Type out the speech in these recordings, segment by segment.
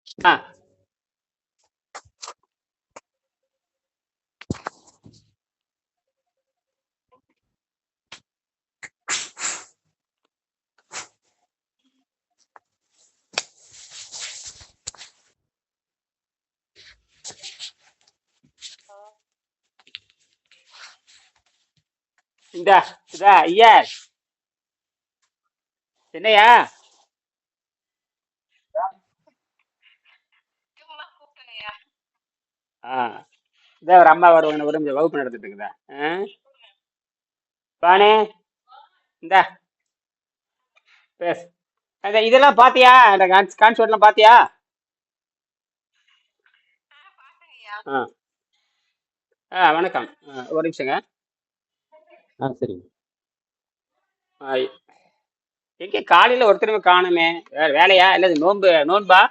ஆ இந்தா இதா ஐயா என்னையா ஆ இதான் ஒரு அம்மா வருவாங்க ஒரு நிமிஷம் வகுப்பு நடத்திட்டு இருக்குதா பானே இந்தா பேசு அந்த இதெல்லாம் பாத்தியா அந்த கான்செப்ட்லாம் பாத்தியா ஆ வணக்கம் ஒரு நிமிஷங்க சரிங்க. ஆ, எங்க காலையில ஒருத்தருமே காணுமே வேலையா இல்ல இது நோன்பா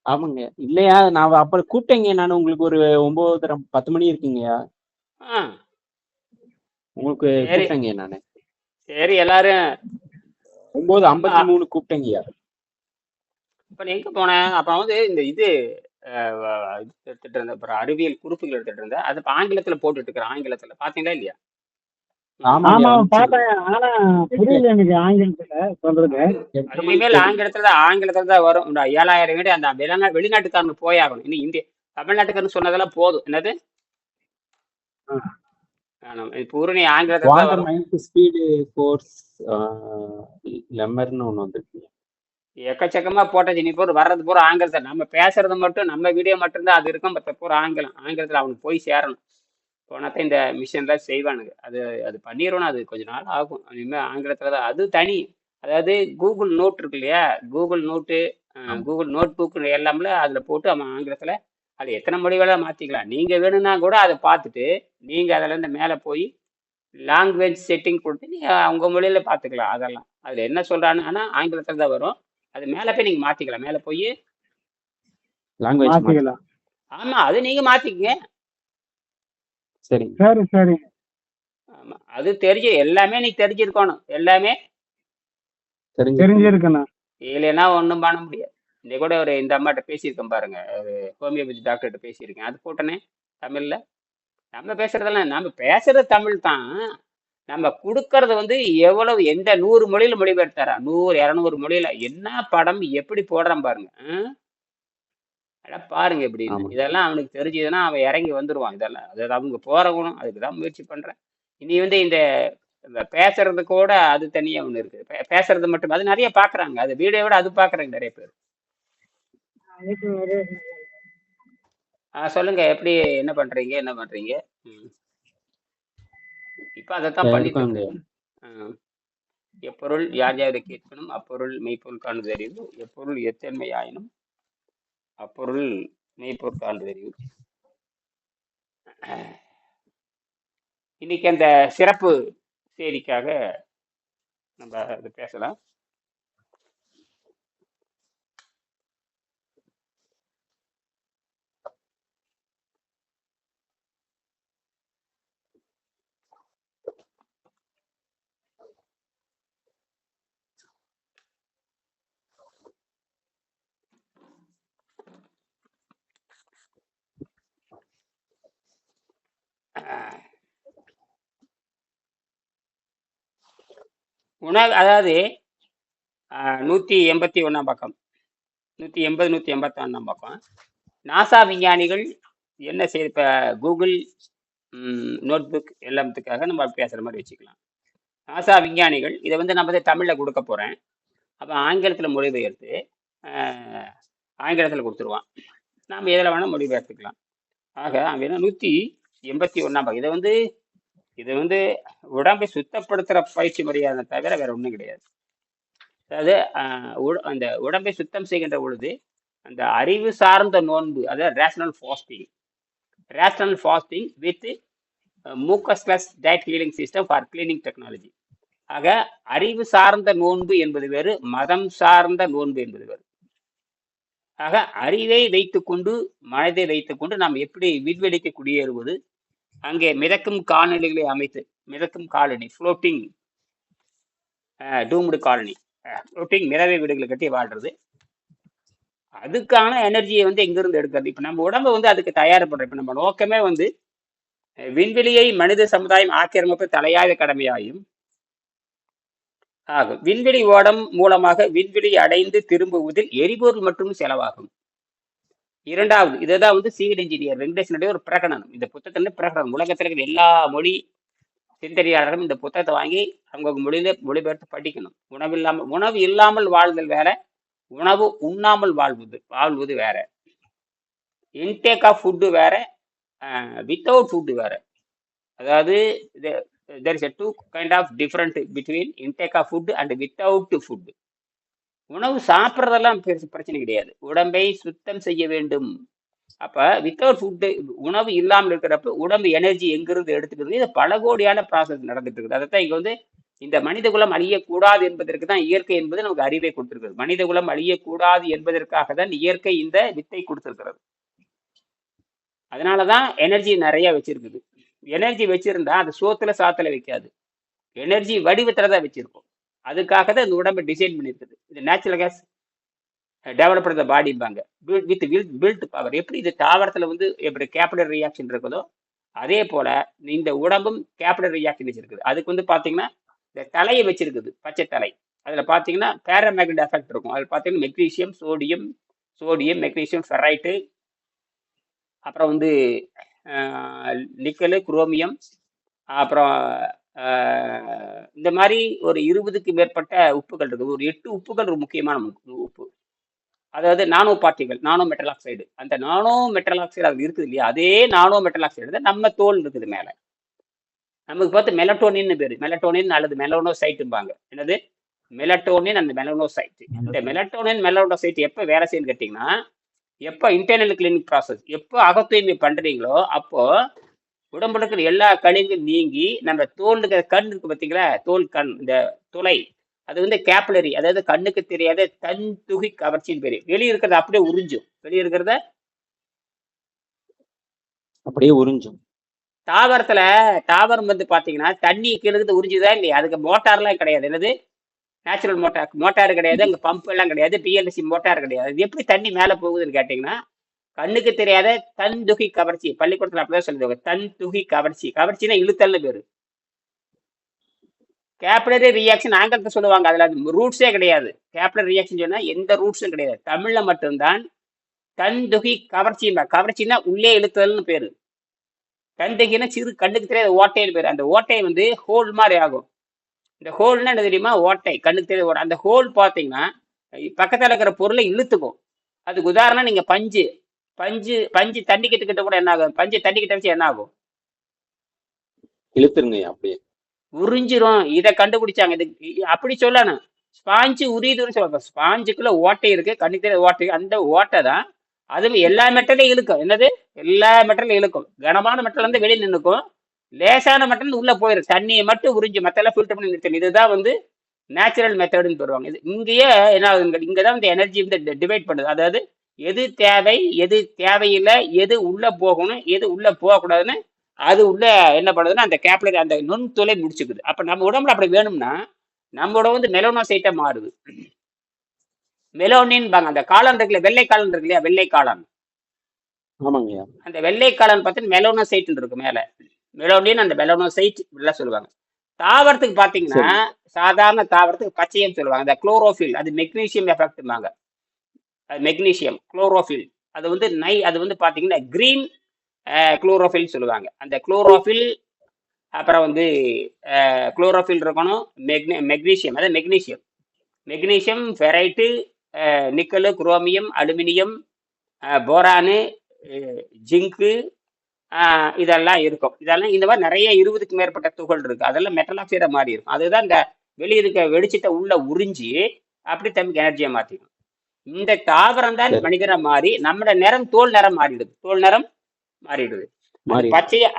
ஆமாங்க. இல்லையா, நான் அப்புறம் கூப்பிட்டேங்க. நான் உங்களுக்கு ஒரு 9:30 10 மணி இருக்குங்கய்யா. ஆ உங்களுக்கு சரி கூப்பிட்டேங்க நானு. சரி எல்லாரும் அம்மா 9:53 கூப்பிட்டேங்கய்யா. இப்ப நீ எங்க போனேன் அப்புறம் வந்து இந்த இது இது எடுத்துட்டு இருந்தேன் அப்புறம் அறிவியல் குறிப்புகள் எடுத்துட்டு இருந்தேன் அது இப்ப ஆங்கிலத்துல போட்டுட்டு இருக்கிறேன் ஆங்கிலத்துல பாத்தீங்களா இல்லையா ஆமாங்கய்யா, ஆமா வந்துச்சுங்க. பார்த்தேன். ஆனா புரியல எனக்கு ஆங்கிலத்துல சொல்றது. அது அது 8:30 மணிக்கு இனிமேல் போகுங்க. ஆங்கிலத்துல தான் வரும் இந்த 7,000 வீடு அந்த வெளிநாட்டுக்காரனு போயாகணும் இன்னும் இந்திய தமிழ்நாட்டுக்காரன் சொன்னதெல்லாம் போதும் என்னது பூரணி ஆங்கிலத்துல தான் குவாண்டம் வரும் மைண்ட் ஸ்பீடு ஃபோர்ஸ் லெம்மர்னு ஒன்று வந்துருக்குங்க. எக்கச்சக்கமா போட்டாச்சு நீ பூரா வர்றது பூரா ஆங்கிலத்தை நம்ம பேசுறது மட்டும் நம்ம வீடியோ மட்டும்தான் அது இருக்கும் மற்ற பூரா ஆங்கிலத்துல அவனுக்கு போய் சேரணும் போனாத்தான் இந்த மிஷின்லாம் செய்வானுங்க அது அது பண்ணிடணும் அது கொஞ்ச நாள் ஆகும் இனிமேல் ஆங்கிலத்துல தான் அது தனி அதாவது கூகுள் நோட் இருக்கு இல்லையா கூகுள் நோட்டு ஆமா. கூகுள் நோட் புக் எல்லாமே அதுல போட்டு அவன் ஆங்கிலத்துல அது எத்தனை மொழி வேலை மாத்திக்கலாம் நீங்க வேணும்னா கூட அதை பார்த்துட்டு நீங்க அதுல இருந்து மேல போய் லாங்குவேஜ் செட்டிங் கொடுத்து நீங்க உங்க மொழியில பார்த்துக்கலாம் அதெல்லாம் அதுல என்ன சொல்றான்னு ஆனா ஆங்கிலத்துல தான் வரும் அது மேல போய் நீங்க மாத்திக்கலாம் மேல போய் லாங்குவேஜ் மாத்திக்கலாம். ஆமா அது நீங்க மாத்திக்கங்க சரிங்க. சரி சரி. ஆமா அது எல்லாமே நீ தெரிஞ்சிருக்கணும் எல்லாமே தெரிஞ்சிருக்கணும். இல்லைன்னா ஒன்றும் பண்ண முடியாது இந்த கூட ஒரு இந்த அம்மாட்ட பேசியிருக்கேன் பாருங்க ஒரு ஹோமியோபதி டாக்டர்கிட்ட பேசியிருக்கேன் அது போட்டனே தமிழ்ல நம்ம பேசுறதெல்லாம் நம்ம பேசுறது தமிழ் தான் நம்ம கொடுக்கறது வந்து எவ்வளவு எந்த 100 மொழியில மொழிபெயர்த்தாரா 100 200 மொழியில என்ன படம் எப்படி போடுறான் பாருங்க பாருங்க எப்படின்னு ஆமாங்க. இதெல்லாம் அவனுக்கு தெரிஞ்சதுன்னா அவன் இறங்கி வந்துருவான் இதெல்லாம் அது அவங்க போறவனும் அதுக்கு தான் முயற்சி பண்றேன் இனி வந்து இந்த பேசுறது கூட அது தனியா ஒண்ணு இருக்கு பேசுறது மட்டும் அது நிறைய பாக்குறாங்க அது வீடியோட அது பாக்குறாங்க நிறைய பேர் சொல்லுங்க எப்படி என்ன பண்றீங்க இப்ப அதைத்தான் பண்ணிட்டு இருக்கோங்க. இருக்கேன் எப்பொருள் யார் யாரை கேட்கணும் அப்பொருள் மெய்ப்பொருள் காண்பது அறிவு எப்பொருள் எத்தன்மை ஆயினும் அப்பொருள் மெய்ப்பொருள் காண்பது அறிவு இன்னைக்கு அந்த சிறப்பு செய்திக்காக நம்ம அது பேசலாம் அதாவது 181 பக்கம் 180 181 பக்கம் நாசா விஞ்ஞானிகள் என்ன செய்ய இப்ப கூகுள் நோட் புக் எல்லாத்துக்காக நம்ம பேசுற மாதிரி வச்சுக்கலாம் நாசா விஞ்ஞானிகள் இதை வந்து நம்ம தமிழ்ல கொடுக்க போறேன் அப்ப ஆங்கிலத்துல மொழிபெயர்த்து ஆங்கிலத்துல கொடுத்துருவான் நாம எதில் வேணா மொழிபெயர்த்துக்கலாம் ஆக அவன் 181 பக்கம் இது வந்து உடம்பை சுத்தப்படுத்துற பயிற்சி முறையான தவிர வேற ஒண்ணும் கிடையாது அதாவது அந்த உடம்பை சுத்தம் செய்கின்ற பொழுது அந்த அறிவு சார்ந்த நோன்பு அதாவது rational fasting with மூக்கஸ்லெஸ் diet healing system for cleaning technology ஆக அறிவு சார்ந்த நோன்பு என்பது வேறு மதம் சார்ந்த நோன்பு என்பது வேறு ஆக அறிவை வைத்துக்கொண்டு மனதை வைத்துக்கொண்டு நாம் எப்படி விண்வெளிக்கு குடியேறுவது அங்கே மிதக்கும் காலநிலைகளை அமைத்து மிதக்கும் colony floating doomed colony floating மிதவை வீடுகளை கட்டி வாழ்றது அதுக்கான எனர்ஜியை வந்து எங்கிருந்து எடுக்கிறது? இப்ப நம்ம உடம்பை வந்து அதுக்கு தயாரிப்படுறோம். இப்ப நம்ம நோக்கமே வந்து விண்வெளியை மனித சமுதாயம் ஆக்கிரமிப்பு தலையாய கடமையாயும் ஆகும். விண்வெளி ஓடம் மூலமாக விண்வெளி அடைந்து திரும்புவதில் எரிபொருள் மற்றும் செலவாகும். இரண்டாவது, இதுதான் வந்து சிவில் இன்ஜினியர் வெங்கடேசனுடைய ஒரு பிரகடனம். இந்த புத்தகத்துல பிரகடனம் உலகத்தில் இருக்கிற எல்லா மொழி சிந்தனையாளர்களும் இந்த புத்தகத்தை வாங்கி அவங்க மொழியில மொழிபெயர்த்து படிக்கணும். உணவு இல்லாமல் வாழ்தல் வேற, உணவு உண்ணாமல் வாழ்வது வேற. இன்டேக் ஆஃப் ஃபுட்டு வேற, வித்தவுட் ஃபுட்டு வேற. அதாவது there is a two kind of different between intake of food and without food. உணவு சாப்பிட்றதெல்லாம் பெருசு பிரச்சனை கிடையாது. உடம்பை சுத்தம் செய்ய வேண்டும். அப்ப வித்தவுட் ஃபுட்டு, உணவு இல்லாமல் இருக்கிறப்ப உடம்பு எனர்ஜி எங்கிருந்து எடுத்துக்கிறது? இது பல கோடியான ப்ராசஸ் நடந்துட்டு இருக்குது. அதைத்தான் இங்க வந்து இந்த மனித குலம் அழியக்கூடாது என்பதற்கு தான் இயற்கை என்பது நமக்கு அறிவை கொடுத்திருக்கிறது. மனித குலம் அழியக்கூடாது என்பதற்காக தான் இயற்கை இந்த வித்தை கொடுத்திருக்கிறது. அதனாலதான் எனர்ஜி நிறைய வச்சிருக்குது. எனர்ஜி வச்சிருந்தா அது சோத்துல சாத்துல வைக்காது, எனர்ஜி வடிவத்துல தான் வச்சிருக்கும். அதுக்காக தான் இந்த உடம்பை டிசைன் பண்ணிருக்குது. இது நேச்சுரல் கேஸ் டெவலப் த பாடிம்பாங்க வித் பில்ட் பவர். எப்படி இது தாவரத்துல வந்து எப்படி கேபிலரி ரியாக்ஷன் இருக்குதோ அதே போல இந்த உடம்பும் கேபிலரி ரியாக்ஷன் வச்சிருக்குது. அதுக்கு வந்து பாத்தீங்கன்னா இந்த தலையை வச்சிருக்குது, பச்சை தலை. அதுல பாத்தீங்கன்னா பேராமேக்னட் எஃபெக்ட் இருக்கும். அதுல பாத்தீங்கன்னா மெக்னீசியம், சோடியம் மெக்னீசியம், ஃபெரைட்டு, அப்புறம் வந்து நிக்கலு, குரோமியம், அப்புறம் இந்த மாதிரி ஒரு 20க்கு மேற்பட்ட உப்புகள் இருக்குது. ஒரு 8 உப்புகள் ஒரு முக்கியமான உப்பு. அதாவது நானோ பார்ட்டிகள், நானோ மெட்டல் ஆக்சைடு. அந்த நானோ மெட்டல் ஆக்சைடு அது இருக்குது இல்லையா, அதே நானோ மெட்டல் ஆக்சைடு தான் நம்ம தோல் இருக்குது மேல. நமக்கு பார்த்து மெலட்டோனின்னு பேரு. மெலட்டோனின் அல்லது மெலனோசைட்டும்பாங்க. என்னது? Melatonin and melanocyte. இந்த மெலனோசைட் எப்ப வேலை செய்யுன்னு கேட்டீங்கன்னா, எப்போ இன்டர்னல் கிளீனிங் ப்ராசஸ், எப்போ அகத்தூய்மை பண்றீங்களோ அப்போ உடம்புல இருக்கிற எல்லா கழிவும் நீங்கி நம்ம தோல் இருக்கிற கண் இருக்கு பார்த்தீங்களா, தோல் கண், இந்த துளை, அது வந்து கேப்லரி, அதாவது கண்ணுக்கு தெரியாத தன் துகி கவர்ச்சின்னு பேரு. வெளியே இருக்கிறத அப்படியே உறிஞ்சும். வெளியே இருக்கிறத அப்படியே உறிஞ்சும். தாவரம் வந்து பாத்தீங்கன்னா தண்ணி கீழே உறிஞ்சுதான் இல்லையா? அதுக்கு மோட்டார்லாம் கிடையாது. என்னது? நேச்சுரல் மோட்டார் கிடையாது, அங்கே பம்ப் எல்லாம் கிடையாது, பிஎல்சி மோட்டார் கிடையாது. இது எப்படி தண்ணி மேலே போகுதுன்னு கேட்டிங்கன்னா, கண்ணுக்கு தெரியாத தன் துகி கவர்ச்சி. பள்ளிக்கூடத்தில் அப்படிதான் சொல்லுவாங்க, தன் துகி கவர்ச்சி. கவர்ச்சினா இழுத்தல்னு பேரு. கேப்லரி ரியாக்ஷன் ஆங்கிலத்தை சொல்லுவாங்க, அதுல ரூட்ஸே கிடையாது. கேப்லரி ரியாக்ஷன் சொன்னா எந்த ரூட்ஸும் கிடையாது. தமிழ்ல மட்டும்தான் தன் துகி கவர்ச்சி. கவர்ச்சின்னா உள்ளே இழுத்தல்னு பேரு. தன் துகினா சிறு கண்ணுக்கு தெரியாத ஓட்டைன்னு பேரு. அந்த ஓட்டை வந்து ஹோல் மாதிரி ஆகும். இந்த ஹோல்னா என்ன தெரியுமா? ஓட்டை, கண்ணுக்கு தெரியாத ஓட்டை. அந்த ஹோல் பார்த்தீங்கன்னா பக்கத்தில் இருக்கிற பொருளை இழுத்துக்கும். அதுக்கு உதாரணம் நீங்க பஞ்சு தண்ணி கிட்ட கூட என்ன ஆகும்? பஞ்சு தண்ணி கிட்ட வச்சு என்ன ஆகும்? இழுத்துருங்க, அப்படியே உறிஞ்சிரும். இதை கண்டுபிடிச்சாங்க. இது அப்படி சொல்லணும். ஸ்பாஞ்சு உரியுதுன்னு சொல்லுவாங்க. ஸ்பாஞ்சுக்குள்ள ஓட்டை இருக்கு, கண்ணுக்கு தெரியாத ஓட்டை. அந்த ஓட்டை தான் அதுவும் எல்லா மெட்டலையும் இழுக்கும். என்னது? எல்லா மெட்டலையும் இழுக்கும். கனமான மெட்டல் வந்து வெளியே நின்றுக்கும், லேசான மெட்டல் உள்ள போயிடும். தண்ணியை மட்டும் உறிஞ்சு மத்தெல்லாம் ஃபில்டர் பண்ணி நிறுத்தணும். இதுதான் வந்து நேச்சுரல் மெத்தடுன்னு சொல்லுவாங்க. இது இங்கேயே என்ன ஆகுதுங்க, இங்கதான் இந்த எனர்ஜி வந்து டிவைட் பண்ணுது. அதாவது எது தேவை, எது தேவையில்லை, எது உள்ள போகணும், எது உள்ள போகக்கூடாதுன்னு அது உள்ள என்ன பண்ணுதுன்னா அந்த கேப்லரி, அந்த நுண்துளை முடிச்சுக்குது. அப்ப நம்ம உடம்புல அப்படி வேணும்னா நம்மளோட வந்து மெலனோசைட்டா மாறுது. மெலோனின் பாங்க. அந்த காளான் இருக்குல்ல, வெள்ளை காளான் இருக்கு இல்லையா, வெள்ளை காளான். ஆமாங்கய்யா. அந்த வெள்ளை காளான் பார்த்தீங்கன்னா மெலனோசைட் இருக்கு மேல. மெலோனின் அந்த மெலனோசைட் இப்படிலாம் சொல்லுவாங்க. தாவரத்துக்கு பாத்தீங்கன்னா சாதாரண தாவரத்துக்கு பச்சையம் சொல்லுவாங்க. அந்த குளோரோஃபில், அது மெக்னீசியம் எஃபெக்ட்பாங்க. அது மெக்னீசியம் குளோரோஃபில். அது வந்து அது வந்து பாத்தீங்கன்னா கிரீன் குளோரோஃபில் சொல்லுவாங்க. அந்த குளோரோஃபில், அப்புறம் வந்து குளோரோஃபில் இருக்கணும். மெக்னீசியம், அதாவது magnesium, ferrite, nickel, chromium, aluminium, boron, zinc, இதெல்லாம் இருக்கும். இதெல்லாம் இந்த மாதிரி நிறைய 20க்கு மேற்பட்ட துகள் இருக்கு. அதெல்லாம் மெட்டல் ஆக்சைடா மாறி இருக்கும். அதுதான் இந்த வெளியே இருக்க வெளிச்சத்தை உள்ள உறிஞ்சி அப்படி தம்பிக்கு எனர்ஜியா மாத்திடும். இந்த தாவரம் தான் மனிதரை மாறி நம்மளோட நிறம், தோல் நிறம் மாறிடுது.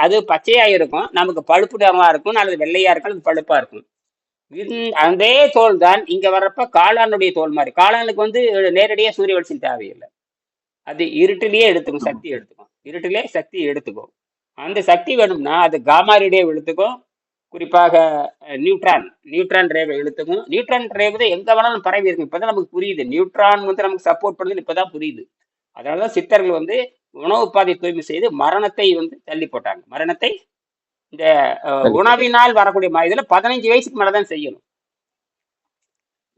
அது பச்சையா இருக்கும், நமக்கு பழுப்பு நிறமா இருக்கும், அல்லது வெள்ளையா இருக்கும், அல்லது பழுப்பா இருக்கும். அதே தோல் தான் இங்க வர்றப்ப காளானுடைய தோல் மாதிரி. காளானுக்கு வந்து நேரடியா சூரிய வெளிச்சம் தேவையில்லை. அது இருட்டிலேயே எடுத்துக்கும், சக்தி எடுத்துக்கும். அந்த சக்தி வேணும்னா அது காமா ரேடியோ எடுத்துக்கும், குறிப்பாக நியூட்ரான் ரேவை இழுத்துக்கும். நியூட்ரான் ரேவு தான் எங்க வேணாலும் பரவி இருக்கும். இப்பதான் நமக்கு புரியுது, நியூட்ரான் வந்து நமக்கு சப்போர்ட் பண்ணுது, இப்பதான் புரியுது. அதனாலதான் சித்தர்கள் வந்து உணவு பாதை தூய்மை செய்து மரணத்தை வந்து தள்ளி போட்டாங்க. மரணத்தை இந்த சரி உணவினால் வரக்கூடிய இதுல 15 வயசுக்கு மேலதான் செய்யணும்.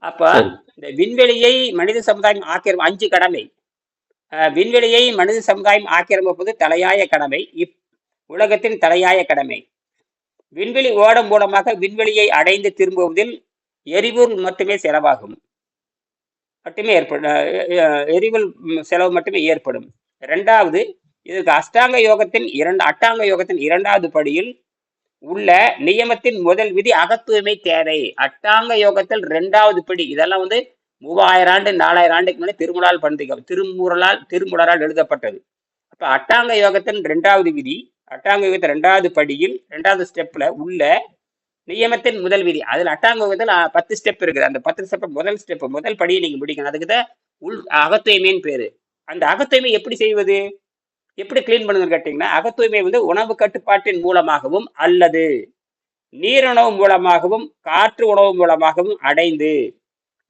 அப்ப சரி இந்த விண்வெளியை மனித சமுதாயம் ஆக்கிரமி 5 கடமை. விண்வெளியை மனித சமுதாயம் ஆக்கிரமிப்பது தலையாய கடமை, உலகத்தின் தலையாய கடமை. விண்வெளி ஓடம் மூலமாக விண்வெளியை அடைந்து திரும்புவதில் எரிபொருள் மட்டுமே செலவாகும், மட்டுமே ஏற்படும். எரிபொருள் செலவு மட்டுமே ஏற்படும். இரண்டாவது, இதுக்கு அஷ்டாங்க யோகத்தின் இரண்டாவது படியில் உள்ள நியமத்தின் முதல் விதி அகத்தூய்மை தேவை. அஷ்டாங்க யோகத்தில் 2வது படி. இதெல்லாம் வந்து 3000 ஆண்டு 4000 ஆண்டுக்கு மேலே திருமுறலால் எழுதப்பட்டது. அப்ப அஷ்டாங்க யோகத்தின் 2வது விதி, அஷ்டாங்க யோகத்தின் 2வது படியில் 2வது ஸ்டெப்ல உள்ள நியமத்தின் முதல் விதி. அதுல அஷ்டாங்க யோகத்தில் 10 ஸ்டெப் இருக்குது. அந்த 10 ஸ்டெப் முதல் படியை நீங்க முடிக்கணும். அதுக்குதான் அகத்தூய்மைன்னு பேரு. அந்த அகத்தூய்மை எப்படி செய்வது, எப்படி கிளீன் பண்ணுங்க கேட்டீங்கன்னா, அகத்தூய்மை வந்து உணவு கட்டுப்பாட்டின் மூலமாகவும் அல்லது நீருணவு மூலமாகவும் காற்று உணவு மூலமாகவும் அடைந்து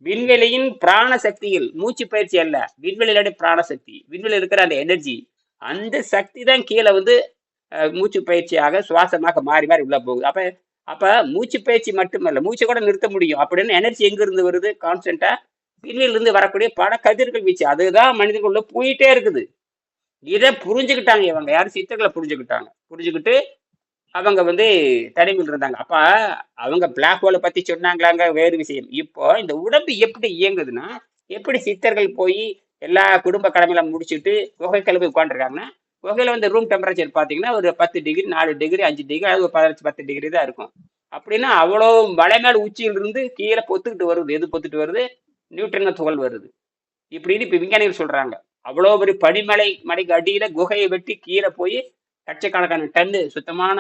விண்வெளியின் பிராண சக்தியில், மூச்சு பயிற்சி அல்ல, விண்வெளியோட பிராணசக்தி, விண்வெளி இருக்கிற அந்த எனர்ஜி, அந்த சக்தி தான் கீழே வந்து மூச்சு பயிற்சியாக சுவாசமாக மாறி மாறி உள்ள போகுது. அப்ப மூச்சு பயிற்சி மட்டுமல்ல, மூச்சை கூட நிறுத்த முடியும். அப்படின்னு எனர்ஜி எங்க இருந்து வருது? கான்ஸ்டன்டா விண்வெளியிலிருந்து வரக்கூடிய பல கதிர்கள் வீச்சு, அதுதான் மனிதர்களுள்ள போயிட்டே இருக்குது. இதை புரிஞ்சுக்கிட்டாங்க இவங்க யாரும், சித்தர்களை புரிஞ்சுக்கிட்டு அவங்க வந்து தனிமையில் இருந்தாங்க. அப்ப அவங்க பிளாக் ஹோலை பத்தி சொன்னாங்களாங்க, வேறு விஷயம். இப்போ இந்த உடம்பு எப்படி இயங்குதுன்னா, எப்படி சித்தர்கள் போய் எல்லா குடும்ப கடமையில முடிச்சுட்டு குகைக்கிழமை போய் உட்காந்துருக்காங்கன்னா, குகையில வந்து ரூம் டெம்பரேச்சர் பாத்தீங்கன்னா ஒரு 10 டிகிரி 4 டிகிரி 5 டிகிரி, அது 10 டிகிரி தான் இருக்கும். அப்படின்னா அவ்வளோ மலை மேல் உச்சியிலிருந்து கீழே பொத்துக்கிட்டு வருது. எது பொத்துட்டு வருது? நியூட்ரன் துகள் வருது. இப்படின்னு இப்ப விஞ்ஞானிகள் சொல்றாங்க. அவ்வளோ ஒரு மலைக்கு அடியில குகையை வெட்டி கீழே போய் லட்சக்கணக்கான டன்னு சுத்தமான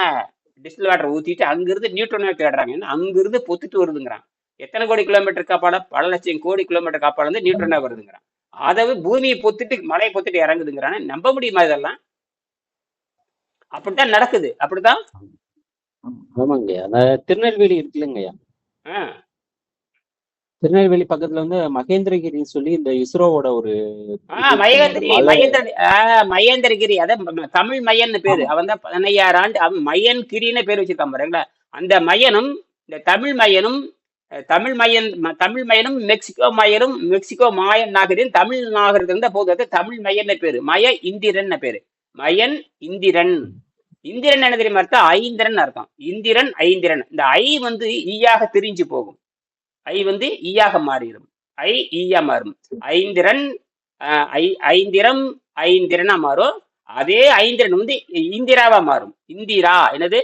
டிஸ்டில் வாட்டர் ஊத்திட்டு அங்கிருந்து நியூட்ரனை தேடுறாங்க. ஏன்னா அங்கிருந்து பொத்துட்டு வருதுங்கிறான். எத்தனை கோடி கிலோமீட்டர் காப்பாட, பல லட்சம் கோடி கிலோமீட்டர் காப்பாடு வந்து நியூட்ரனா வருதுங்கிறான். அதாவது பூமியை பொத்துட்டு மலையை பொத்துட்டு இறங்குதுங்கிறான். நம்ப முடியுமா இதெல்லாம்? அப்படித்தான் நடக்குது. அப்படித்தான். ஆமாங்கய்யா. திருநெல்வேலி இருக்குல்லங்கய்யா, ஆஹ் திருநெல்வேலி பக்கத்துல வந்து மகேந்திரகிரின்னு சொல்லி இந்த இஸ்ரோவோட ஒரு மகேந்திரகிரி, அதான் தமிழ் மையன்னு பேரு. அவன் தான் 15,000 ஆண்டு அவன் மையன் கிரின்னு பேர் வச்சிருக்கான் பாருங்களா. அந்த மையனும் இந்த தமிழ் மையனும் மெக்சிகோ மாயன் நாகரிகம் தமிழ் நாகரிகம் தான் போது. தமிழ் மையன்னு பேரு, மய இந்திரன் பேரு. மயன் இந்திரன். இந்திரன் என்ன தெரியுமா அர்த்தம்? ஐந்திரன் அர்த்தம். இந்திரன் ஐந்திரன். இந்த ஐ வந்து ஈயாக திரிஞ்சு போகும். ஐ வந்து ஈயாக மாறிடும். ஐ ஈயா மாறும். ஐந்திரன் ஐந்திரனா மாறும். அதே ஐந்திரன் வந்து இந்திராவா மாறும். இந்திரா என்னது?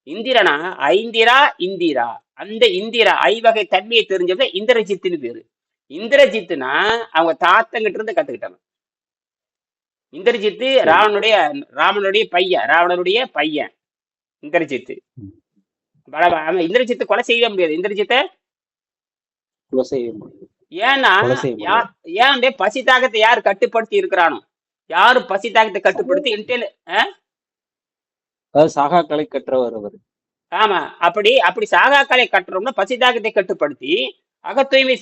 இந்திரனா இந்திரா. அந்த இந்திரா ஐ வகை தன்மையை தெரிஞ்சது இந்திரஜித்துன்னு பேரு. இந்திரஜித்துனா அவங்க தாத்தங்கிட்ட இருந்து கத்துக்கிட்டாங்க. இந்திரஜித்து ராவணனுடைய பையன் இந்திரஜித்து. இந்திரஜித்து கொலை செய்ய முடியாது. இந்திரஜித்தை ஏன்னா ஏன் பசி தாகத்தை யார் கட்டுப்படுத்தி இருக்கிறானோ, யாரு பசி தாகத்தை கட்டுப்படுத்தி சாகாக்களை கற்றவர் அவர். ஆமா, அப்படி சாகாக்களை கட்டுறோம்னா பசி தாகத்தை கட்டுப்படுத்தி அகத்தூய்மை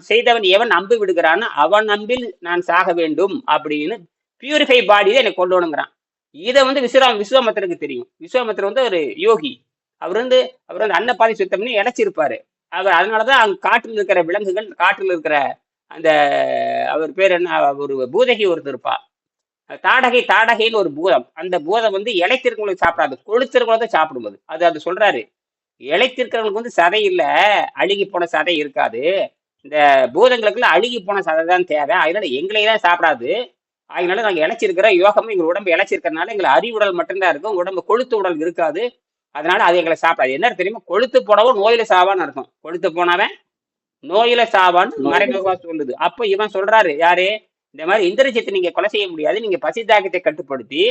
செய்தவன் எவன் அம்பு விடுகிறான்னு அவன் அம்பில் நான் சாக வேண்டும் அப்படின்னு பியூரிஃபை பாடியை எனக்கு கொண்டு வரணுங்கிறான். இதை வந்து விஸ்வாமித்திரருக்கு தெரியும். விஸ்வாமித்திரர் வந்து ஒரு யோகி. அவர் வந்து அன்னப்பாதை சுத்தம் பண்ணி இழைச்சிருப்பாரு. அதனாலதான் அங்க காட்டில் இருக்கிற விலங்குகள், காட்டில் இருக்கிற அந்த அவர் பேர் என்ன, ஒரு பூதகி ஒருத்தர் இருப்பா, தாடகைன்னு ஒரு பூதம். அந்த பூதம் வந்து இழைத்திருக்கிறவங்களுக்கு சாப்பிடாது, கொளுத்திருக்கிறத சாப்பிடும்போது அது சொல்றாரு, இழைத்திருக்கிறவங்களுக்கு வந்து சதை இல்ல, அழுகி போன சதை இருக்காது, இந்த பூதங்களுக்குள்ள அழுகி போன சதை தான் தேவை, அதனால எங்களையதான் சாப்பிடாது, அதனால நாங்க இழைச்சிருக்கிற யோகமும் எங்க உடம்பு இழைச்சிருக்கிறதுனால எங்களை அறிவுடல் மட்டும்தான் இருக்கும், உடம்பு கொழுத்து உடல் இருக்காது, அதனால அது எங்களை சாப்பிடாது. என்ன தெரியுமா? கொழுத்து போனவன் நோயில சாவான்னு அர்த்தம். கொழுத்து போனவன் நோயில சாவான்னு மறைமுகமா சொல்லுது. அப்ப இவன் சொல்றாரு, யாரு? இந்த மாதிரி இந்திரஜித்தை நீங்க கொலை செய்ய முடியாது, நீங்க பசி தாகத்தை கட்டுப்படுத்தி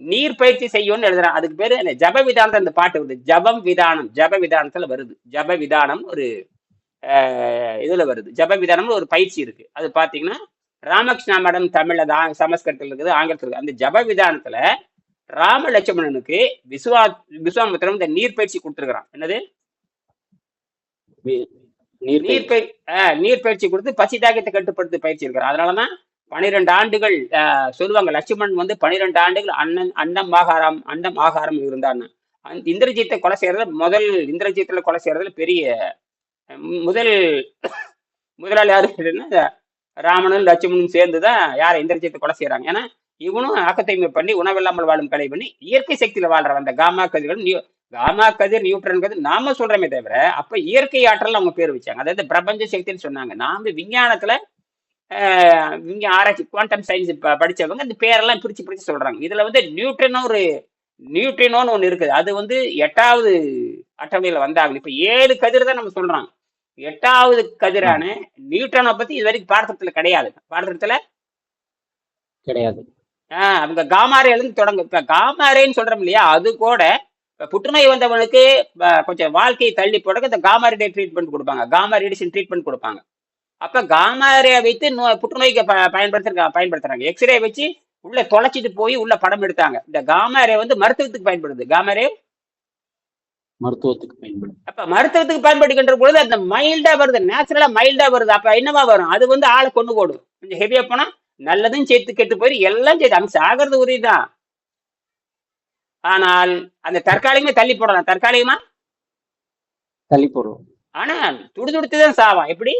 நீர் பயிற்சி செய்யும்னு எழுதுறான். அதுக்கு பேரு ஜப விதானம். அந்த பாட்டு வருது, ஜப விதானத்துல வருது. ஜப விதானம் ஒரு இதுல வருது. ஜப விதானம்னு ஒரு பயிற்சி இருக்கு. அது பாத்தீங்கன்னா ராமகிருஷ்ணா மடம் தமிழ்ல தான், சமஸ்கிருதத்துல இருக்குது, ஆங்கிலத்துல இருக்குது. அந்த ஜப விதானத்துல ராம லட்சுமணனுக்கு விஸ்வாமித்திரன் இந்த நீர் பயிற்சி கொடுத்துருக்கிறான். என்னது? நீர் நீர் பயிற்சி. நீர் பயிற்சி கொடுத்து பசி தாக்கத்தை கட்டுப்படுத்தி பயிற்சி இருக்கிறான். அதனாலதான் 12 ஆண்டுகள் சொல்லுவாங்க, லட்சுமணன் வந்து 12 ஆண்டுகள் அன்னம் ஆகாரம் இருந்தான்னு. இந்திரஜித்தை கொலை செய்யறதுல இந்திரஜித்துல கொலை செய்யறதுல பெரிய முதல் முதலாளி யாரு? ராமனும் லட்சுமணும் சேர்ந்துதான் யாரை இந்திரஜித்தை கொலை செய்யறாங்க. ஏன்னா இவனும் ஆக்கத்தூய்மை பண்ணி உணவில்லாமல் வாழும் கலை பண்ணி இயற்கை சக்தியில வாழ்ற அந்த காமா கதிர் நியூட்ரன் கதிர் நாம சொல்றமே தவிர அப்ப இயற்கை ஆற்றல் அவங்க பேர் வச்சாங்க. அதாவது பிரபஞ்ச சக்தின்னு சொன்னாங்க. நாம விஞ்ஞானத்துல இங்க ஆராய்ச்சி குவாண்டம் சயின்ஸ் படிச்சவங்க இந்த பேரெல்லாம் பிரிச்சு சொல்றாங்க. இதுல வந்து நியூட்ரினோன்னு ஒண்ணு இருக்குது. அது வந்து 8வது அட்டவணையில வந்தாங்க. இப்ப 7 கதிர் தான் நம்ம சொல்றோம். 8வது கதிரான நியூட்ரனை பத்தி இது வரைக்கும் பாடத்திட்டத்துல கிடையாது. பாடத்திட்டத்துல கிடையாது. அவங்க காமாரேல இருந்து தொடங்க. இப்ப காமாரேன்னு சொல்றோம் இல்லையா, அது கூட புற்றுநோய் வந்தவனுக்கு கொஞ்சம் வாழ்க்கையை தள்ளி போட இந்த காமாரே ட்ரீட்மெண்ட் கொடுப்பாங்க, காமா ரேடியேஷன் ட்ரீட்மெண்ட் கொடுப்பாங்க. அப்ப காமாரே வைத்து புற்றுநோய்க்கு பயன்படுத்துறாங்க. எக்ஸ்ரே வச்சு உள்ள தொலைச்சிட்டு போய் உள்ள படம் எடுத்தாங்க. இந்த காமாரே வந்து மருத்துவத்துக்கு பயன்படுது. காமாரே மருத்துவத்துக்கு பயன்படுது. அப்ப மருத்துவத்துக்கு பயன்படுகின்ற பொழுது அந்த மைல்டா வருது, நேச்சுரலா மைல்டா வருது. அப்ப என்னவா வரும்? அது வந்து ஆளை கொண்டு போடும். கொஞ்சம் ஹெவியா போனா நல்லதும் சேர்த்து கெட்டு போய் எல்லாம் சேர்த்து அங்க சாகிறது உரிதான். ஆனால் அந்த தற்காலிகமே தள்ளி போடலாம். தற்காலிகமா தள்ளி போடுவோம். ஆனா துடிதுடித்துதான் சாவான். எப்படி?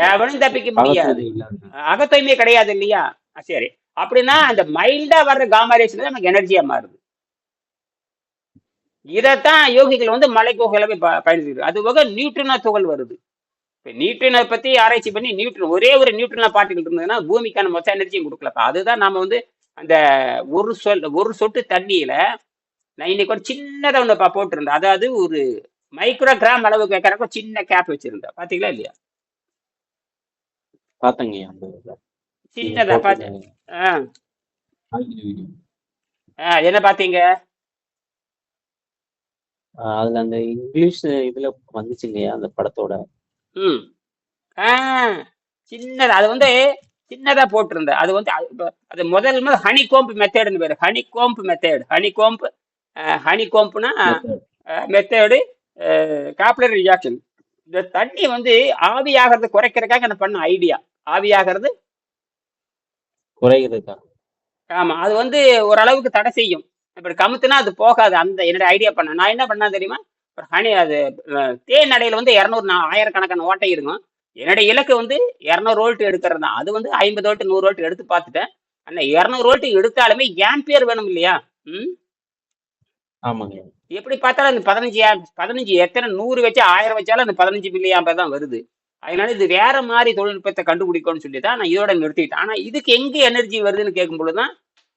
எவனும் தப்பிக்க முடியாது. அகத்தூய்மை கிடையாது இல்லையா? சரி, அப்படின்னா அந்த மைல்டா வர்ற காமாரேஷன் நமக்கு எனர்ஜியா மாறுது. இதைத்தான் யோகிகள் வந்து மலை குகையில பயன்படுத்துது. அது போக நியூட்ரினோ துகள் வருது. நியூட்ரினை பத்தி ஆராய்ச்சி பண்ணி ஒரே ஒரு நியூட்ரினோ பார்ட்டிகள் இருந்ததுன்னா பூமிக்கான மொத்த எனர்ஜியும் கொடுக்கலப்பா. அதுதான் நாம வந்து அந்த ஒரு சொட்டு தண்ணியில நான் இன்னைக்கு ஒரு சின்னதா ஒண்ணு போட்டிருந்தேன். அதாவது ஒரு மைக்ரோகிராம் அளவு கேட்கறப்ப சின்ன கேப் வச்சிருந்தேன். பாத்தீங்களா இல்லையா? பாத்தங்க. சின்னதா பாத்து என்ன பாத்தீங்க? அதுல அந்த இங்கிலீஷ் இதுல வந்துச்சுங்க அந்த படத்தோட. சின்னதா அது வந்து சின்னதா போட்டிருந்தேன். அது வந்து அது முதல் ஹனி கோம்ப் மெத்தேடுன்னு பேரு. ஹனி கோம்ப்னா மெத்தேடு காப்லரி ரியாக்ஷன். இந்த தண்ணி வந்து ஆவியாகிறது குறைக்கிறதுக்காக என்ன பண்ண ஐடியா. ஆவியாகிறது குறைகிறதுக்கா? ஆமா, அது வந்து ஓரளவுக்கு தடை செய்யும். இப்படி கமுத்துனா அது போகாது. அந்த என்னோட ஐடியா பண்ண நான் என்ன பண்ணா தெரியுமா? ஹனி அது தேன் நடையில வந்து 200 ஆயிரக்கணக்கான ஓட்டை இருக்கும். என்னுடைய இலக்கு வந்து 200 வோல்ட் எடுக்கிறது தான். அது வந்து 50 வோல்ட் 100 வோல்ட் எடுத்து பார்த்துட்டேன். அந்த 200 வோல்ட் எடுத்தாலுமே ஆம்பியர் வேணும் இல்லையா? ஆமாங்க. எப்படி பார்த்தாலும் அந்த 15 எத்தனை 100 வச்சு 1000 வச்சாலும் அந்த 15 மில்லி ஆம்பர் தான் வருது. அதனால இது வேற மாதிரி தொழில்நுட்பத்தை கண்டுபிடிக்கும்னு சொல்லி தான் நான் இதோட நிறுத்திட்டேன். ஆனா இதுக்கு எங்க எனர்ஜி வருதுன்னு கேட்கும் பொழுதுதான்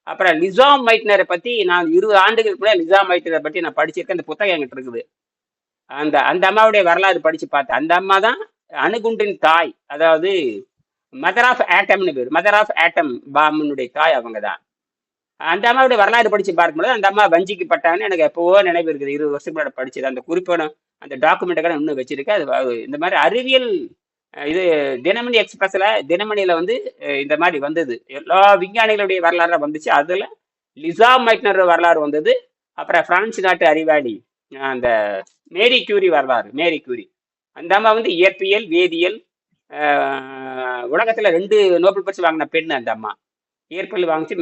அப்புறம் லிசாம் மைட்னரை பத்தி நான் 20 ஆண்டுகளுக்கு முன்னாடி லிசாம் மைட்னரை பத்தி நான் படிச்சிருக்கேன். அந்த புத்தகம் என்கிட்ட இருக்குது. அந்த அம்மாவுடைய வரலாறு படிச்சு பார்த்தேன். அந்த அம்மா தான் அணுகுண்டின் தாய். அதாவது மதர் ஆஃப் ஆட்டம்னு பேர். மதர் ஆஃப் ஆட்டம் பாம்புனுடைய தாய் அவங்க தான். அந்த அம்மாவுடைய வரலாறு படிச்சு பார்க்கும்போது அந்த அம்மா வஞ்சிக்கப்பட்டான்னு எனக்கு எப்போவோ நினைவு இருக்குது. 20 வருஷம் முன்னாடி படிச்சது. அந்த குறிப்பான அந்த டாக்குமெண்ட்டுக்கான இன்னும் வச்சிருக்கேன். அது இந்த மாதிரி அறிவியல் இது தினமணியில வந்து இந்த மாதிரி வந்தது. எல்லா விஞ்ஞானிகளுடைய வரலாறு வந்துச்சு. அதுல லிசாம் மைட்னர் வரலாறு வந்தது. அப்புறம் பிரான்ஸ் நாட்டு அறிவாளி அந்த மேரி கியூரி வரலாறு. மேரி கியூரி அந்த அம்மா வந்து இயற்பியல் வேதியியல் உலகத்துல 2 நோபல் பரிசு வாங்கின பெண் அந்த அம்மா. இயற்பியல் வாங்கிச்சு.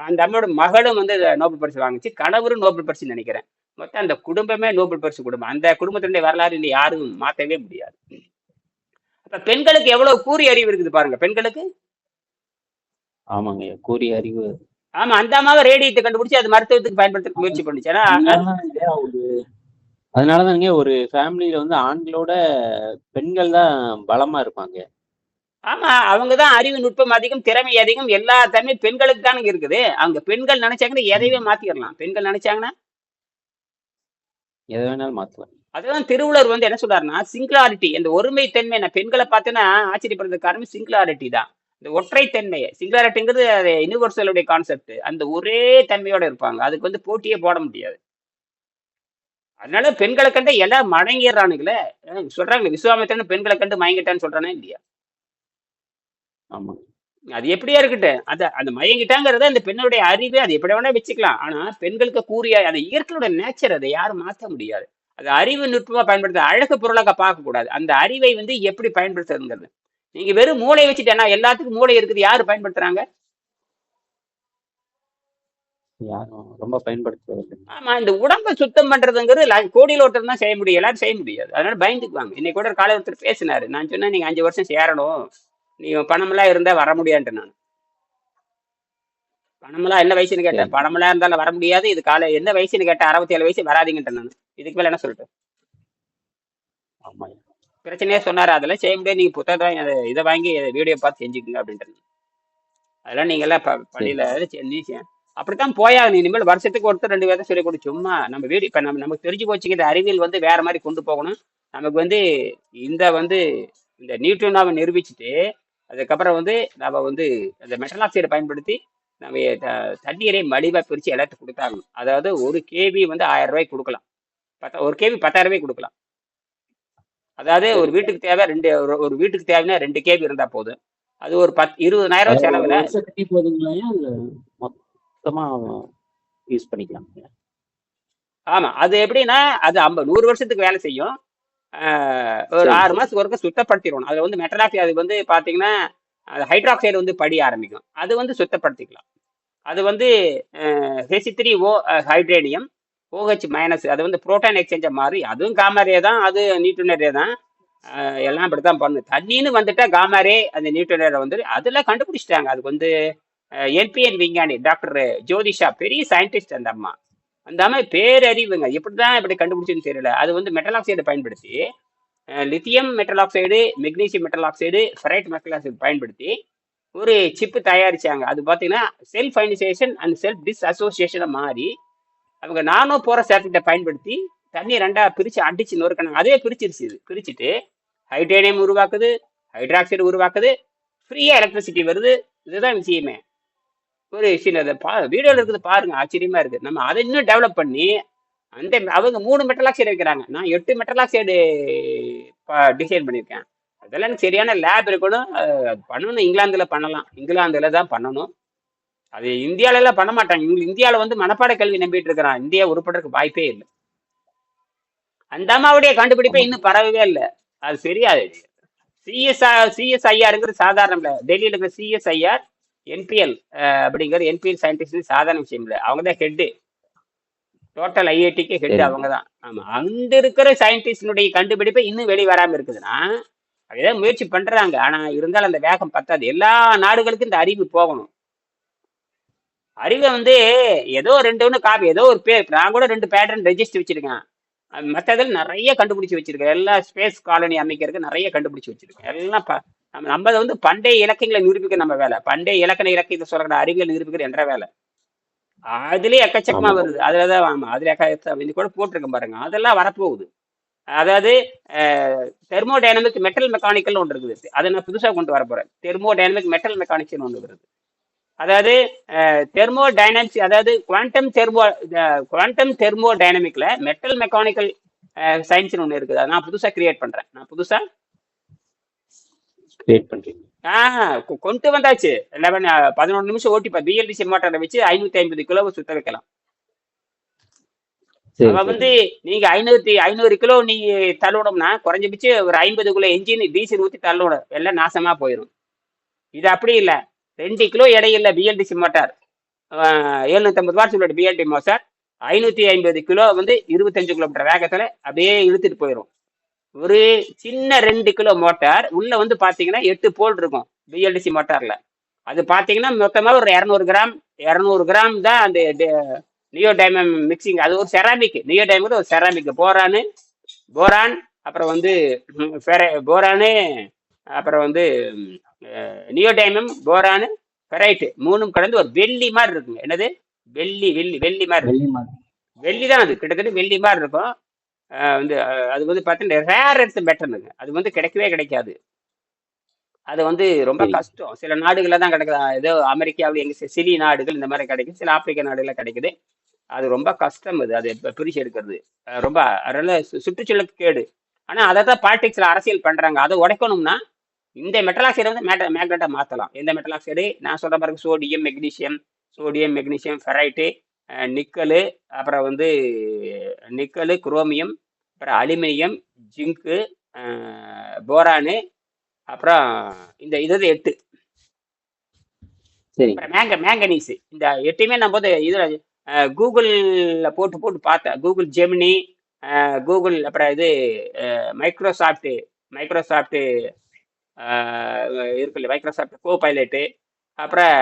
அந்த அம்மாவோட மகளும் வந்து நோபல் பரிசு வாங்கிச்சு. கணவரும் நோபல் பரிசு நினைக்கிறேன். மொத்தம் அந்த குடும்பமே நோபல் பரிசு குடும்பம். அந்த குடும்பத்தினுடைய வரலாறு இன்னும் யாரும் மாற்றவே முடியாது. அப்ப பெண்களுக்கு எவ்வளவு கூறிய அறிவு இருக்குது பாருங்க. பெண்களுக்கு ஆமாங்க, கூறிய அறிவு. ஆமா, அந்த அம்மாவை ரேடியத்தை கண்டுபிடிச்சு அது மருத்துவத்துக்கு பயன்படுத்த முயற்சி பண்ணுச்சு. அதனாலதாங்க ஒரு ஃபேமிலியில வந்து ஆண்களோட பெண்கள் தான் பலமா இருப்பாங்க. ஆமா, அவங்கதான் அறிவு நுட்பம் அதிகம், திறமை அதிகம், எல்லா தன்மை பெண்களுக்கு தானே இருக்குது. அவங்க பெண்கள் நினைச்சாங்கன்னா எதையுமே மாத்திடலாம். பெண்கள் நினைச்சாங்கன்னா எதை வேணாலும் மாத்தலாம். அதுதான் திருவள்ளுவர் வந்து என்ன சொல்றாருன்னா சிங்குலாரிட்டி, அந்த ஒருமை தன்மை. நான் பெண்களை பார்த்தேன்னா ஆச்சரியப்படுறதுக்கு காரணம் சிங்குலாரிட்டி தான். இந்த ஒற்றை தன்மை. சிங்குலாரிட்டிங்கிறது யூனிவர்சலுடைய கான்செப்ட். அந்த ஒரே தன்மையோட இருப்பாங்க. அதுக்கு வந்து போட்டியே போட முடியாது. அதனால பெண்களை கண்டு எல்லாம் மடங்கிடுறானுங்களே. சொல்றாங்க விஸ்வாமித்திரன் பெண்களை கண்டு மயங்கிட்டான்னு சொல்றானே இல்லையா? ஆமா, அது எப்படியா இருக்கட்டும், அந்த மயங்கிட்டாங்கிறத அந்த பெண்ணுடைய அறிவு, அது எப்படி வேணா வச்சுக்கலாம். ஆனா பெண்களுக்கு கூறிய அந்த இயற்கையோட நேச்சர், அதை யாரும் மாற்ற முடியாது. அது அறிவு நுட்பமா பயன்படுத்த, அழகு பொருளாக பார்க்க கூடாது. அந்த அறிவை வந்து எப்படி பயன்படுத்துறதுங்கிறது. நீங்க வெறும் மூளை வச்சுட்டேன்னா, எல்லாத்துக்கும் மூளை இருக்குது, யாரு பயன்படுத்துறாங்க? யாரும் ரொம்ப பயன்படுத்துவது. ஆமா, இந்த உடம்ப சுத்தம் பண்றதுங்கிறது கோடியில் ஒருத்தர் தான் செய்ய முடியும், எல்லாரும் செய்ய முடியாது. அதனால பயந்துக்குவாங்க. இன்னைக்கு கூட ஒரு காலை ஒருத்தர் பேசினாரு. நான் சொன்னேன், நீங்க 5 வருஷம் சேரணும், நீங்க பணமெல்லாம் இருந்தா வர முடியான்ட்டு. நான் பணமெல்லாம் என்ன வயசுன்னு கேட்டேன். சரி. பணமெல்லாம் இருந்தாலும் வர முடியாது. இது காலை என்ன வயசுன்னு கேட்டேன். 67 வயசு, வராதீங்கன்ட்டேன் நான். இதுக்கு மேல என்ன சொல்லிட்டு ஆமா. பிரச்சனையே சொன்னாரு. அதெல்லாம் செய்ய முடியாது, நீங்க புத்தகத்தை வாங்கி இதை வாங்கி வீடியோ பார்த்து செஞ்சுக்குங்க அப்படின்ட்டு. அதெல்லாம் நீங்க எல்லாம் சரி. பள்ளியில அப்படித்தான் போயாகணும். இனிமேல் வருஷத்துக்கு ஒருத்தர் 2 பேர்த்த சொல்லிக் கொடு. சும்மா நம்ம வீடு இப்ப நமக்கு தெரிஞ்சு போச்சுங்க. இந்த அறிவியல் வந்து வேற மாதிரி கொண்டு போகணும். நமக்கு வந்து இந்த நியூட்ரனாவை நிரூபிச்சுட்டு, அதுக்கப்புறம் வந்து நம்ம வந்து அந்த மெட்டல் ஆக்சைடை பயன்படுத்தி நம்ம தண்ணீரை மலிவா பிரிச்சு எல்லாத்துக்கும் கொடுத்தாகணும். அதாவது 1 கேவி வந்து 1000 ரூபாய்க்கு கொடுக்கலாம். 1 கேவி 10,000 ரூபாய்க்கு கொடுக்கலாம். அதாவது ஒரு சரி. வீட்டுக்கு தேவை ஒரு வீட்டுக்கு தேவைன்னா 2 கேவி இருந்தா போதும். அது ஒரு 20,000 அதாவது ஒரு செலவுல. வருஷத்துக்கு போதுங்களாயா? இல்ல மொத்தமா யூஸ் பண்ணிக்கலாம்? ஆமா, அது எப்படின்னா அது 100 வருஷத்துக்கு வேலை செய்யும். ஒரு சரி 6 சரி. மாசத்துக்கு ஒருக்க சுத்தப்படுத்திடணும். அது வந்து மெட்டலாக்சைடு, அது வந்து பாத்தீங்கன்னா அது ஹைட்ராக்சைடு வந்து படிய ஆரம்பிக்கும். அது வந்து சுத்தப்படுத்திக்கலாம். அது வந்து H3O ஹைட்ரேனியம் OH மைனஸ், அது வந்து புரோட்டான் எக்ஸ்சேஞ்ச மாறி, அதுவும் காமாரே தான், அது நியூட்ரனரே தான். எல்லாம் அப்படித்தான் பண்ணும். தண்ணின்னு வந்துட்டா காமாரே அந்த நியூட்ரனரை வந்து அதுல கண்டுபிடிச்சிட்டாங்க. அதுக்கு வந்து என்பிஎன் விஞ்ஞானி டாக்டர் ஜோதிஷா, பெரிய சயின்டிஸ்ட் அந்த அம்மா. அந்த அம்மா பேரறிவுங்க. எப்படிதான் இப்படி கண்டுபிடிச்சுன்னு தெரியல. அது வந்து மெட்டல் ஆக்சைடை பயன்படுத்தி, lithium metal oxide, magnesium metal oxide, ferrite metal oxide பயன்படுத்தி ஒரு சிப்பு தயாரிச்சாங்க. அது பார்த்தீங்கன்னா செல்ஃப் அயனைசேஷன் அண்ட் செல்ஃப் டிஸ் அசோசியேஷனை மாறி, அவங்க நானோ போற சேட்டத்தை பயன்படுத்தி தண்ணி 2ஆ பிரிச்சு அடிச்சு நொறுக்கினாங்க. அதே பிரிச்சிருச்சு. இது பிரிச்சுட்டு ஹைட்ரேனியம் உருவாக்குது, ஹைட்ராக்சைடு உருவாக்குது, ஃப்ரீயா எலக்ட்ரிசிட்டி வருது. இதுதான் விஷயமே. ஒரு சின்ன வீடியோல இருக்குது பாருங்க, ஆச்சரியமா இருக்கு. நம்ம அதை இன்னும் டெவலப் பண்ணி அவங்க 3 மெட்டல் ஆக்சைடு வைக்கிறாங்க. நான் 8 மெட்டல் ஆக்சைடு டிசைன் பண்ணியிருக்கேன். அதெல்லாம் எனக்கு சரியான லேப் இருக்கணும். அது பண்ணணும். இங்கிலாந்துல பண்ணலாம். இங்கிலாந்துல தான் பண்ணணும். அது இந்தியால எல்லாம் பண்ண மாட்டாங்க. இந்தியால வந்து மனப்பாட கல்வி நம்பிட்டு இருக்கிறான். இந்தியா உருப்படுறதுக்கு வாய்ப்பே இல்லை. அந்த அம்மாவுடைய கண்டுபிடிப்பே ஆமா. இன்னும் பரவவே இல்லை. அது சரியாது. சிஎஸ்ஐஆருங்கிறது சாதாரணம் இல்லை. டெல்லியில் இருக்கிற சிஎஸ்ஐஆர் என்பிஎல் அப்படிங்கிற என்பிஎல் சயின்டிஸ்ட் சாதாரண விஷயம் இல்லை. அவங்க தான் ஹெட்டு. டோட்டல் ஐஐடிக்கு ஹெட் சரி. அவங்க தான். ஆமா, அங்க இருக்கிற சயின்டிஸ்டினுடைய கண்டுபிடிப்பை இன்னும் வெளி வராம இருக்குதுன்னா, அதேதான் முயற்சி பண்றாங்க. ஆனா இருந்தாலும் அந்த வேகம் பத்தாது. எல்லா நாடுகளுக்கும் இந்த அறிவு போகணும். அறிவை வந்து ஏதோ 2 காப்பி, ஏதோ ஒரு பேர். நான் கூட 2 பேட்டர்ன் ரெஜிஸ்டர் வச்சிருக்கேன். மற்றதில் நிறைய கண்டுபிடிச்சு வச்சிருக்கேன். எல்லாம் ஸ்பேஸ் காலனி அமைக்கிறதுக்கு நிறைய கண்டுபிடிச்சு வச்சிருக்கேன். எல்லாம் நம்ம அதை வந்து பண்டைய இலக்கியங்களை நிரூபிக்க நம்ம வேலை. பண்டைய இலக்கியத்தை சொல்ற அறிவியல் நிரூபிக்கிற என்ற வேலை. அதுலயே எக்கச்சக்கமா ஆமா. வருது. அதுலதான் ஆமா, அதுல கூட போட்டிருக்கேன் பாருங்க. அதெல்லாம் வரப்போகுது. அதாவது தெர்மோடைனமிக் மெட்டல் மெக்கானிக்கல் ஒன்று இருக்குது. அதை நான் புதுசா கொண்டு வர போறேன். தெர்மோடைனமிக் மெட்டல் மெக்கானிக்ஸ் ஒன்று வருது. அதாவது தெர்மோடைனமிக்ஸ், அதாவது குவாண்டம் தெர்மோடைனமிக்ல மெட்டல் மெக்கானிக்கல் சயின்ஸ் ஒன்று இருக்குது. அதை நான் புதுசா கிரியேட் பண்றேன். கிரியேட் பண்றீங்க? கொண்டு வந்தாச்சு. 11 நிமிஷம் ஓட்டி பிஎல்டிசி மோட்டாரை வச்சு 550 கிலோவை சுத்த வைக்கலாம். சரி அவ சரி. வந்து நீங்க 500 கிலோ நீங்க தள்ளணும்னா குறைஞ்சபட்சம் ஒரு 50 கிலோ என்ஜின் டீசல் ஊற்றி தள்ளணும். எல்லாம் நாசமா போயிடும். இது அப்படி இல்லை. 2 கிலோ எடையில்ல பிஎல்டிசி மோட்டார், 750 வாட்ஸ் உள்ள பிஎல்டி மோட்டார் 550 கிலோ வந்து 25 கிலோமீட்டர் வேகத்துல அப்படியே இழுத்துட்டு போயிடும். ஒரு சின்ன 2 கிலோ மோட்டார் உள்ள வந்து பாத்தீங்கன்னா 8 போல் இருக்கும் பிஎல்டிசி மோட்டார்ல. அது பாத்தீங்கன்னா மொத்தமா ஒரு 200 கிராம் தான் அந்த நியோடைமம் மிக்சிங். அது ஒரு செராமிக். நியோடைமம் ஒரு செராமிக். போரான், அப்புறம் வந்து போரானு, அப்புறம் வந்து நியோடைமம், போரானு, ஃபெரைட், 3ம் கலந்து ஒரு வெள்ளி மாதிரி இருக்குங்க. என்னது? வெள்ளி மாதிரி இருக்கும். வெள்ளி தான். அது கிட்டத்தட்ட வெள்ளி மாதிரி இருக்கும். வந்து அது வந்து பார்த்தீங்கன்னா ரேர் எர்த் மெட்டலுங்க. அது வந்து கிடைக்கவே கிடைக்காது. அது வந்து ரொம்ப கஷ்டம். சில நாடுகளில் தான் கிடைக்குது. ஏதோ அமெரிக்காவில் எங்க சிலி நாடுகள் இந்த மாதிரி கிடைக்குது. சில ஆப்பிரிக்க நாடுகளில் கிடைக்குது. அது ரொம்ப கஷ்டம். அது பிரிச்சு எடுக்கிறது ரொம்ப அதனால சுற்றுச்சூழலுக்கு கேடு. ஆனா அதை தான் பாலிடிக்ஸ்ல அரசியல் பண்றாங்க. அதை உடைக்கணும்னா இந்த மெட்டல் ஆக்சைடை வந்து மேக்னெட்டா மாற்றலாம். எந்த மெட்டல் ஆக்சைடு நான் சொல்ற பாருங்க, சோடியம் மெக்னீசியம் ஃபெரைட்டு, நிக்கலு, அப்புறம் வந்து நிக்கலு, குரோமியம், அப்புறம் அலுமினியம், ஜிங்கு, போரானு, அப்புறம் இந்த இது 8, சரிங்க. அப்புறம் மேங்கனீஸ். இந்த 8மே நான் போது இதில் கூகுளில் போட்டு பார்த்தேன். கூகுள் ஜெமினி, கூகுள், அப்புறம் இது மைக்ரோசாஃப்ட் இருக்குல்ல, மைக்ரோசாஃப்ட் கோ பைலட்டு, அப்புறம்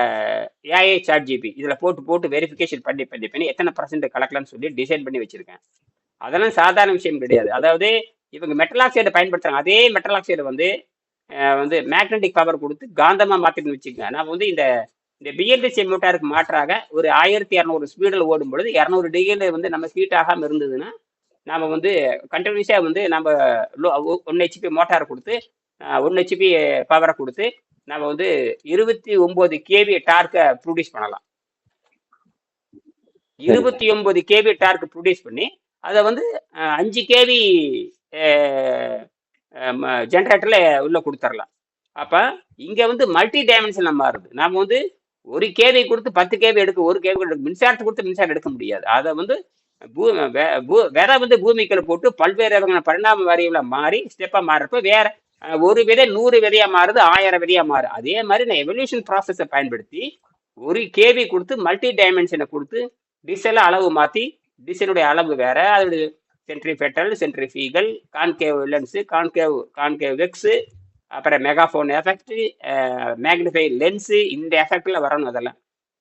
ஏஐ சாட் ஜிபி, இதில் போட்டு வெரிஃபிகேஷன் பண்ணி எத்தனை % கலக்கலாம்னு சொல்லி டிசைன் பண்ணி வச்சிருக்கேன். அதெல்லாம் சாதாரண விஷயம் கிடையாது. அதாவது இவங்க மெட்டல் ஆக்சைடை பயன்படுத்துறாங்க. அதே மெட்டல் ஆக்சைடை வந்து மேக்னெட்டிக் பவர் கொடுத்து காந்தமாக மாற்றிட்டு வச்சுக்கோங்க. நான் வந்து இந்த பிஎல்டிசி மோட்டாருக்கு மாற்றாக ஒரு 1200 ஸ்பீடில் ஓடும் பொழுது 200 டிகிரியில் வந்து நம்ம ஹீட் ஆகாமல் இருந்ததுன்னா நம்ம வந்து கண்டினியூஸாக வந்து நம்ம 1 ஹெச்பி மோட்டார் கொடுத்து 1 ஹெச்பி பவரை கொடுத்து நம்ம வந்து 29 கேவி டார்க்கை ப்ரொடியூஸ் பண்ணலாம். 29 கேவி டார்க் ப்ரொடியூஸ் பண்ணி அதை வந்து 5 கேவி ஜென்ரேட்டர்ல உள்ள கொடுத்துடலாம். அப்போ இங்கே வந்து மல்டி டைமென்ஷனில் மாறுது. நம்ம வந்து 1 கேவி கொடுத்து 10 கேவி எடுக்க, 1 கேவி மின்சாரத்தை கொடுத்து மின்சாரம் எடுக்க முடியாது. அதை வந்து விதை வந்து பூமிக்குள்ள போட்டு பல்வேறு வகையான பரிணாம வாரியில் மாறி ஸ்டெப்பாக மாறுறப்ப வேற 1 விதை 100 விதையா மாறுது, 1000 விதையா மாறுது. அதே மாதிரி நான் எவல்யூஷன் ப்ராசஸை பயன்படுத்தி 1 கேவி கொடுத்து மல்டி டைமென்ஷனை கொடுத்து டிசைல அளவு மாற்றி, டிசைனுடைய அளவு வேற, அதோடைய சென்ட்ரிஃபெட்டல், சென்ட்ரிஃபீகல், கான்கேவ் லென்ஸு, கான்கேவ் வெக்ஸு, அப்புறம் மெகாஃபோன் எஃபெக்ட், மேக்னிஃபை லென்ஸு, இந்த எஃபெக்டில் வரணும். அதெல்லாம்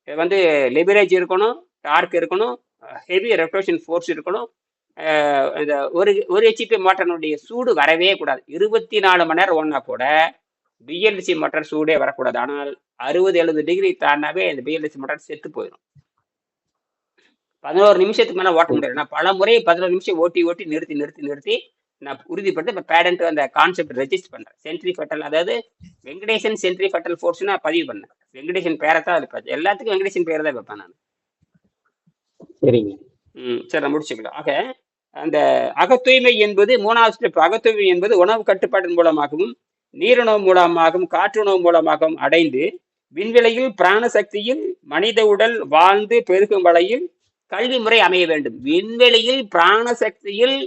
இது வந்து லெவரேஜ் இருக்கணும், டார்க் இருக்கணும், ஹெவி ரெஃப்ளெக்ஷன் ஃபோர்ஸ் இருக்கணும். இந்த ஒரு ஹெச்பி மோட்டருடைய சூடு வரவே கூடாது. 24 மணி நேரம் ஓடினா கூட பிஎல்டிசி மோட்டார் சூடே வரக்கூடாது. ஆனால் 60-70 டிகிரி தாண்டாவே இந்த பிஎல்டிசி மோட்டார் செத்து போயிடும். 11 நிமிஷத்துக்கு மேலே ஓட்ட முடியாது. நான் பல முறை 11 நிமிஷம் ஓட்டி நிறுத்தி நான் உறுதிப்பட்டு இப்போ பேடன்ட் அந்த கான்செப்ட் ரெஜிஸ்டர் பண்ணுறேன். சென்ட்ரிஃபெட்டல், அதாவது வெங்கடேசன் சென்ட்ரிஃபெட்டல் ஃபோர்ஸ் நான் பதிவு பண்ணேன். வெங்கடேசன் பேரை தான் வைப்பேன். எல்லாத்துக்கும் வெங்கடேசன் பேரை தான் வைப்பேன் நான். சரிங்க. சரி, நான் முடிச்சுக்கலாம். ஆக அந்த அகத்தூய்மை என்பது 3வது ஸ்டெப். அகத்தூய்மை என்பது உணவு கட்டுப்பாட்டின் மூலமாகவும், நீருணவு மூலமாகவும், காற்றுணவு மூலமாகவும் அடைந்து விண்வெளியில் பிராணசக்தியில் மனித உடல் வாழ்ந்து பெருகும் வகையில் கல்வி முறை அமைய வேண்டும். விண்வெளியில் பிராணசக்தியில்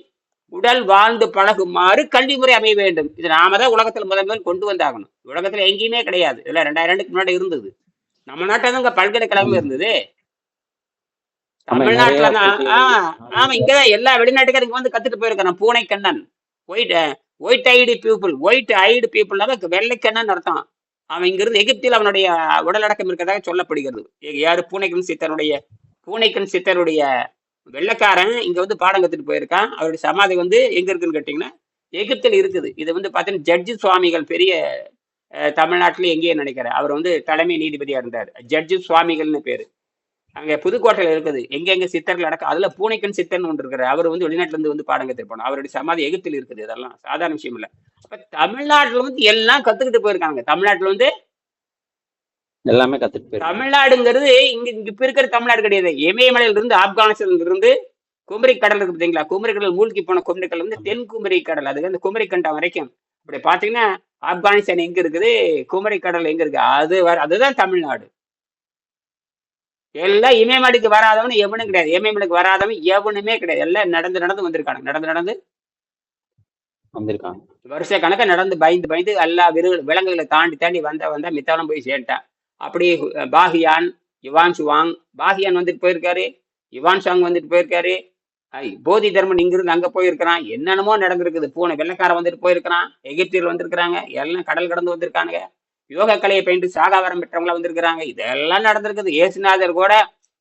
உடல் வாழ்ந்து பழகுமாறு கல்வி முறை அமைய வேண்டும். இது நாம தான் உலகத்தில் முதல் கொண்டு வந்தாகணும். உலகத்துல எங்கேயுமே கிடையாது. இல்ல 2002க்கு முன்னாடி இருந்தது. நம்ம நாட்டில் தான் பல்கலைக்கழகம் இருந்தது. தமிழ்நாட்டுல தான். ஆமா, இங்கதான் எல்லா வெளிநாட்டுக்காரங்க வந்து கத்துட்டு போயிருக்கான். பூனை கண்ணன், ஒயிட் ஐடு பீப்புள், வெள்ளைக்கண்ணன் அர்த்தம். அவன் இங்கிருந்து எகிப்தில் அவனுடைய உடலடக்கம் இருக்கிறதாக சொல்லப்படுகிறது. யாரு? பூனைக்கண் சித்தருடைய வெள்ளைக்காரன் இங்க வந்து பாடம் கத்துட்டு போயிருக்கான். அவருடைய சமாதி வந்து எங்க இருக்குன்னு கேட்டீங்கன்னா எகிப்தில் இருக்குது. இது வந்து பாத்தீங்கன்னா ஜட்ஜி சுவாமிகள், பெரிய தமிழ்நாட்டுல எங்கேயும் நினைக்கிறேன், அவர் வந்து தலைமை நீதிபதியா இருந்தார். ஜட்ஜி சுவாமிகள்னு பேரு. அங்க புதுக்கோட்டையில இருக்குது. எங்க சித்தர்கள் அடக்கம். அதுல பூனைக்கண் சித்தர்னு ஒன்று இருக்கிறார். அவர் வந்து வெளிநாட்டுல இருந்து வந்து பாடம் கத்துட்டு அவருடைய சமாதி எகிப்தில் இருக்குது. இதெல்லாம் சாதாரண விஷயம் இல்லை. அப்ப தமிழ்நாட்டுல வந்து எல்லாம் கத்துக்கிட்டு போயிருக்காங்க. தமிழ்நாட்டுல வந்து எல்லாமே கத்துட்டு. தமிழ்நாடுங்கிறது இங்க இப்ப இருக்கிற தமிழ்நாடு கிடையாது. இமயமலையில இருந்து, ஆப்கானிஸ்தான்ல இருந்து குமரி கடல் இருக்கு பார்த்தீங்களா? குமரி கடல் மூழ்கி போன குமரி கடல் வந்து தென் குமரி கடல். அது வந்து குமரி கண்டம் வரைக்கும். அப்படி பாத்தீங்கன்னா ஆப்கானிஸ்தான் எங்க இருக்குது, குமரி கடல் எங்க இருக்கு, அதுதான் தமிழ்நாடு. எல்லாம் இமயமலைக்கு வராதவன் எவனும் கிடையாது. இமயமலைக்கு வராதவன் எவனுமே கிடையாது. எல்லாம் நடந்து வந்திருக்காங்க. நடந்து வந்திருக்காங்க. வருஷ கணக்கா நடந்து பயந்து எல்லா விலங்குகளை தாண்டி வந்தா மித்தாலம் போய் சேர்ட்டான். அப்படி பாகியான், யுவான் சுவாங், பாகியான் வந்துட்டு போயிருக்காரு, யுவான் சாங் வந்துட்டு போயிருக்காரு, போதி தர்மன் இங்கிருந்து அங்க போயிருக்கிறான். என்னென்னமோ நடந்திருக்குது. பூனை வெள்ளக்காரன் வந்துட்டு போயிருக்கிறான், எகிப்தியர் வந்திருக்கிறாங்க, எல்லாம் கடல் கடந்து வந்திருக்கானுங்க, யோகா கலையை பயின்று சாகாவரம் பெற்றவங்களா வந்திருக்கிறாங்க. இதெல்லாம் நடந்திருக்குது. இயேசுநாதர் கூட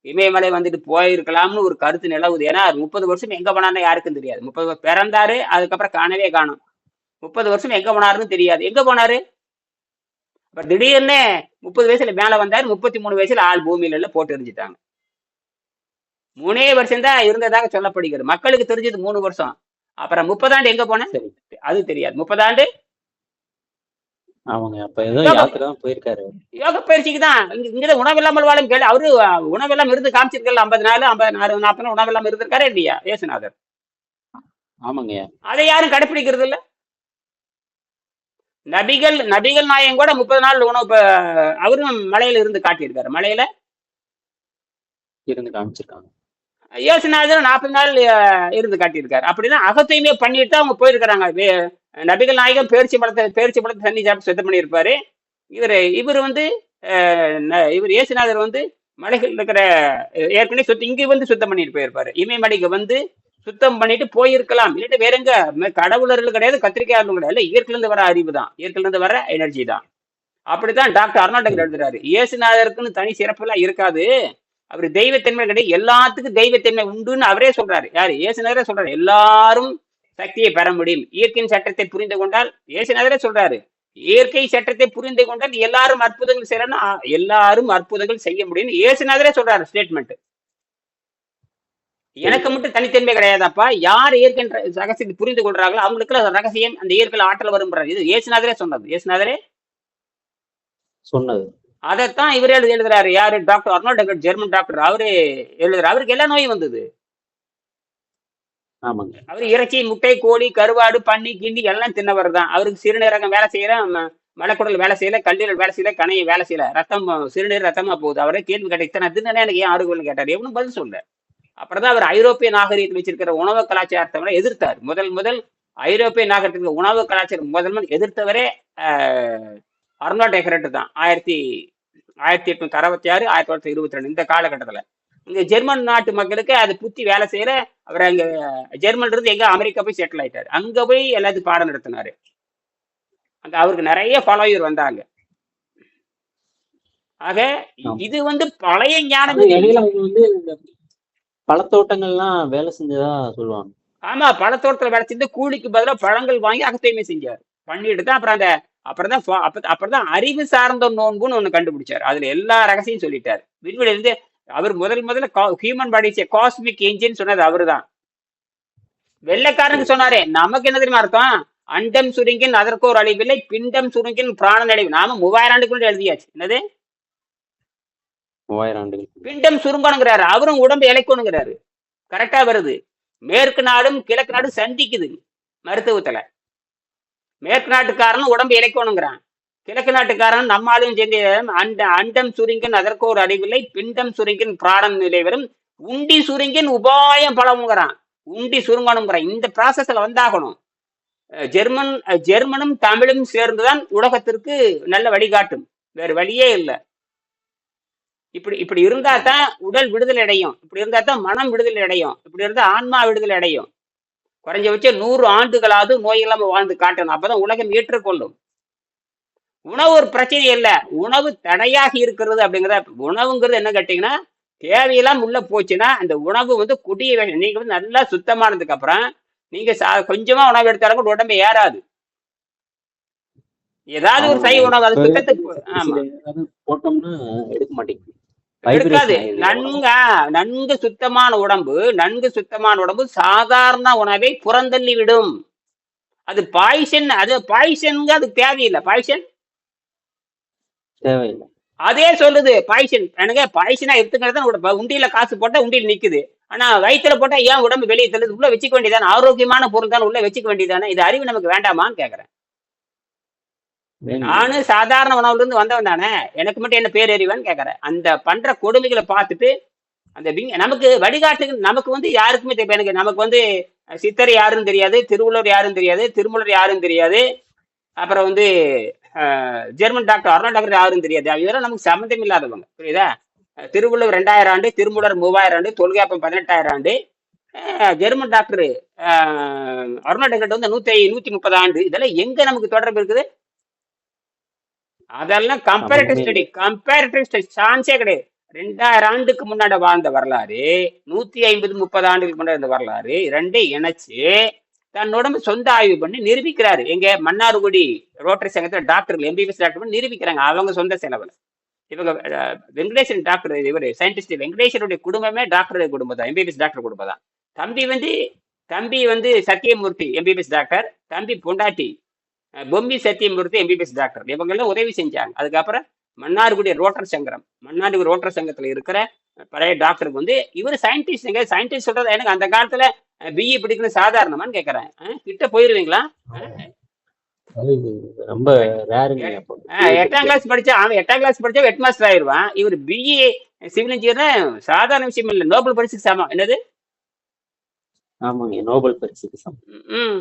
இமயமலை வந்துட்டு போயிருக்கலாம்னு ஒரு கருத்து நிலவுது. ஏன்னா 30 வருஷம் எங்க போனான்னு யாருக்கும் தெரியாது. 30 பிறந்தாரு, அதுக்கப்புறம் காணவே காணும். 30 வருஷம் எங்க போனாருன்னு தெரியாது. எங்க போனாரு? அப்ப திடீர்னு 30 வயசுல மேல வந்தாரு. 33 வயசுல ஆள் பூமியில போட்டு எரிஞ்சிட்டாங்க. 3 வருஷம் தான் இருந்ததாக சொல்லப்படுகிறது. மக்களுக்கு தெரிஞ்சது 3 வருஷம். அப்புறம் 30 ஆண்டு எங்க போன அது தெரியாது. 30 ஆண்டு அவங்க அப்ப ஏதோ யாத்திரை தான் போயிருக்காரு. யோக பயிற்சிக்கு தான். இங்கதான் உணவில்லாமல் வாழும் கேள்வி. அவரு உணவெல்லாம் இருந்து காமிச்சிருக்கல. 50 நாள் 40 உணவெல்லாம் இருந்திருக்காரு இல்லையா இயேசுநாதர்? ஆமாங்க. அதை யாரும் கடைபிடிக்கிறது இல்ல. நபிகள் நாயகம் கூட 30 நாள் உணவு அவரும் மலையில இருந்து காட்டியிருக்காரு. மலையில இருந்து காமிச்சிருக்காங்க. இயேசுநாதர் 40 நாள் இருந்து காட்டியிருக்காரு. அப்படின்னா அகத்தையுமே பண்ணிட்டு தான் அவங்க போயிருக்கிறாங்க. நபிகள் நாயகம் பேரிச்சி பழத்தை தண்ணி சாப்பிட்டு சுத்தம் பண்ணியிருப்பாரு. இவர் வந்து இவர் இயேசுநாதர் வந்து மலைகள் இருக்கிற ஏற்கனவே இங்க வந்து சுத்தம் பண்ணிட்டு போயிருப்பாரு. இமயமலைக்கு வந்து சுத்தம் பண்ணிட்டு போயிருக்கலாம். இல்லாட்டி வேற எங்க கடவுளர்கள் கிடையாது, கத்திரிக்காய் கிடையாது. இல்ல இயற்கையில இருந்து வர அறிவு தான், இயற்கையில இருந்து வர எனர்ஜி தான். அப்படித்தான் டாக்டர் அர்னால்ட் எழுதுறாரு. இயேசுநாதருக்குன்னு தனி சிறப்பு எல்லாம் இருக்காது, அவர் தெய்வத்தன்மை கிடையாது, எல்லாத்துக்கும் தெய்வத்தன்மை உண்டுன்னு அவரே சொல்றாரு. யாரு? இயேசுநாதரே சொல்றாரு. எல்லாரும் சக்தியை பெற முடியும் இயற்கையின் சட்டத்தை புரிந்து கொண்டால். இயேசுநாதரே சொல்றாரு, இயற்கை சட்டத்தை புரிந்து கொண்டால் எல்லாரும் அற்புதங்கள் செய்யறா, எல்லாரும் அற்புதங்கள் செய்ய முடியும். இயேசுநாதரே சொல்றாரு ஸ்டேட்மெண்ட். எனக்கு மட்டும் தனித்தன்மை கிடையாதாப்பா, யார் இயற்கை ரகசியத்தை புரிந்து கொள்றாங்களோ அவங்களுக்கு ரகசியம் அந்த இயற்கை ஆற்றல் வரும்ன்றாரு. இது இயேசுநாதரே சொன்னது, இயேசுநாதரே சொன்னது. அதைத்தான் இவரே எழுதுறாரு. யாரு? Doctor Arnold, German doctor. அவரு எழுதுறாரு. அவருக்கு எல்லா நோயும் வந்தது. ஆமாங்க. அவரு இறைச்சி, முட்டை, கோழி, கருவாடு, பன்னி, கிண்டி எல்லாம் தின்னவர் தான். அவருக்கு சிறுநீரகம் வேலை செய்யற, மலைக்குடல் வேலை செய்யல, கல்லீரல் வேலை செய்யல, கணையை வேலை செய்யல, ரத்தம் சிறுநீர் ரத்தமா போகுது. அவரே கேள்வி கேட்ட, இத்தனை தின்னு எனக்கு ஏன் ஆரோக்கியம் கேட்டார். எவனும் பதில் சொல்ல. அப்புறம்தான் அவர் ஐரோப்பிய நாகரிகத்தில் வச்சிருக்கிற உணவு கலாச்சாரத்தை எதிர்த்தார். முதல் ஐரோப்பிய நாகரிகத்தில் உணவு கலாச்சாரம் முதல் எதிர்த்தவரே அர்னால்ட் எஹ்ரெட் தான். 1866 1922 இந்த காலகட்டத்துல இங்க ஜெர்மன் நாட்டு மக்களுக்கு அது புத்தி வேலை செய்யற. அவர் அங்க ஜெர்மன்ல இருந்து எங்க அமெரிக்கா போய் செட்டில் ஆயிட்டாரு. அங்க போய் எல்லாத்துக்கும் பாடம் நடத்தினாரு. அங்க அவருக்கு நிறைய ஃபாலோயர் வந்தாங்க. ஆக இது வந்து பழைய ஞானம். வந்து பழத்தோட்டங்கள்லாம் வேலை செஞ்சதா சொல்லுவாங்க. ஆமா, பழத்தோட்டத்துல வேலை செஞ்சு கூலிக்கு பதிலாக பழங்கள் வாங்கி அகத்தையுமே செஞ்சார். பண்ணிட்டு தான் அப்புறம் தான் அறிவு சார்ந்த நோன்புன்னு ஒண்ணு கண்டுபிடிச்சார். அதுல எல்லா ரகசியம் சொல்லிட்டார். விண்வெளியில இருந்து அவர் முதல்ல ஹியூமன் பாடிஸ் காஸ்மிக் என்ஜின் சொன்னது அவருதான். வெள்ளைக்காரனுக்கு சொன்னாரே, நமக்கு என்ன தெரியுமா அர்த்தம்? அண்டம் சுருங்கின் அதற்கு ஒரு அழிவில்லை, பிண்டம் சுருங்கின் பிராணன் அழிவு. நாம 3000 ஆண்டுக்குள்ள எழுதியாச்சு. என்னது? 3000 ஆண்டுகள். பிண்டம் சுருங்கணுங்கிறாரு, அவரும் உடம்பு இழைக்கணுங்கிறாரு. கரெக்டா வருது. மேற்கு நாடும் கிழக்கு நாடும் சந்திக்குது மருத்துவத்துல. மேற்கு நாட்டுக்காரனும் உடம்பு இழைக்கணுங்கிறான், கிழக்கு நாட்டுக்காரன் நம்மாலும் சேர்ந்து அண்டம் சுருங்கின் அதற்கு ஒரு அழிவில்லை, பிண்டம் சுருங்கின் பிராணன் நிலை வரும், உண்டி சுருங்கின் உபாயம் பலமுங்கிறான். உண்டி சுருங்கணுங்கிறான். இந்த ப்ராசஸ்ல வந்தாகணும். ஜெர்மனும் தமிழும் சேர்ந்துதான் உலகத்திற்கு நல்ல வழிகாட்டும். வேற வழியே இல்லை. இப்படி இருந்தா தான் உடல் விடுதலை அடையும். இப்படி இருந்தா தான் மனம் விடுதலை அடையும். இப்படி இருந்தா ஆன்மா விடுதலை அடையும். குறைஞ்சபட்சம் 100 ஆண்டுகளாவது நோய் இல்லாம வாழ்ந்து காட்டணும். அப்பதான் உலகம் ஏற்றுக்கொள்ளும். உணவு ஒரு பிரச்சனை இல்லை, உணவு தடையாகி இருக்கிறது. அப்படிங்கிறத உணவுங்கிறது என்ன கேட்டீங்கன்னா, தேவையெல்லாம் உள்ள போச்சுன்னா அந்த உணவு வந்து குடிய. நீங்க வந்து நல்லா சுத்தமானதுக்கு அப்புறம் நீங்க கொஞ்சமா உணவு எடுத்தாலும் கூட உடம்பு ஏறாது. ஏதாவது ஒரு சை உணவு அது சுத்தத்துக்கு போட்டோம்னா எடுக்க மாட்டேங்குது, எடுக்காது. நன்கு சுத்தமான உடம்பு சாதாரண உணவை புறந்தள்ளி விடும். அது பாய்சன். அது தேவையில்லை. பாய்சன் தேவையில்லை. அதே சொல்லுது பாய்சன். எனக்கு பாய்சனா எடுத்துக்கிறது. உண்டியில காசு போட்டா உண்டியில் நிக்குது. ஆனா வயிற்றுல போட்டா ஏன் உடம்பு வெளியே தள்ளுது? உள்ள வச்சுக்க வேண்டியதானே, ஆரோக்கியமான பொருள் தானே உள்ள வச்சுக்க வேண்டியதானே. இது அறிவு நமக்கு வேண்டாமான்னு கேக்குறேன். நானும் சாதாரண உணவுல இருந்து வந்தவன் தானே, எனக்கு மட்டும் என்ன பேர் அறிவான்னு கேக்குறேன். அந்த பண்ற கொடுமைகளை பார்த்துட்டு அந்த நமக்கு வழிகாட்டு. நமக்கு வந்து யாருக்குமே தெரியும். எனக்கு நமக்கு வந்து சித்தர் யாருன்னு தெரியாது, திருவள்ளுவர் யாருன்னு தெரியாது, திருமூலர் யாருன்னு தெரியாது, அப்புறம் வந்து ஜெர்மன் டாக்டர் அர்னால்ட் யாருன்னு தெரியாது. இதெல்லாம் நமக்கு சம்மந்தம் இல்லாதவங்க. புரியுதா? திருவள்ளுவர் 2000 ஆண்டு, திருமூலர் 3000 ஆண்டு, தொல்காப்பியம் 18000 ஆண்டு, ஜெர்மன் டாக்டர் அர்னால்ட் வந்து 130 ஆண்டு. இதெல்லாம் எங்க நமக்கு தொடர்பு இருக்குது? அதெல்லாம் கம்பேரிட்டிவ் ஸ்டடி சான்ஸே கிடையாது. 2000 ஆண்டுக்கு முன்னாடி வாழ்ந்த வரலாறு, 150-30 ஆண்டுகளுக்கு முன்னாடி இருந்த வரலாறு ரெண்டே இணைச்சு தன்னோட சொந்த ஆய்வு பண்ணி நிரூபிக்கிறாரு. எங்க மன்னார்குடி ரோட்டரி சங்கத்துல டாக்டர் எம்பிபிஎஸ் டாக்டர் நிரூபிக்கிறாங்க அவங்க சொந்த செலவுல. இவங்க வெங்கடேசன் டாக்டர், இவர் சயின்டிஸ்ட் வெங்கடேசனுடைய குடும்பமே டாக்டர் குடும்பம் தான், எம்பிபிஎஸ் டாக்டர் குடும்பம் தான். தம்பி வந்து சத்தியமூர்த்தி எம்பிபிஎஸ் டாக்டர், தம்பி பொண்டாட்டி பொம்மி சத்தியமூர்த்தி எம்பிபிஎஸ் டாக்டர். இவங்க எல்லாம் உதவி செஞ்சாங்க. அதுக்கப்புறம் மன்னார்குடி ரோட்டர் சங்கத்துல இருக்கிற பழைய டாக்டருக்கு வந்து இவர் சயின்டிஸ்ட் சொல்றது. எனக்கு அந்த காலத்துல பிஇ படிக்கணும் சாதாரணமான்னு கேட்கறேன். கிட்ட போயிருவீங்களா? அது ரொம்ப ரேருங்க அப்போ. எட்டாம் கிளாஸ் படிச்சா அவன் எட்டாம் கிளாஸ் படிச்சா ஹெட் மாஸ்டர் ஆயிடுவான். இவர் பிஇ சிவில் இன்ஜினியர் சாதாரண விஷயம் இல்லை, நோபல் பரிசுக்கு சமம். என்னது? ஆமாங்க, நோபல் பரிசுக்கு சமம். ம்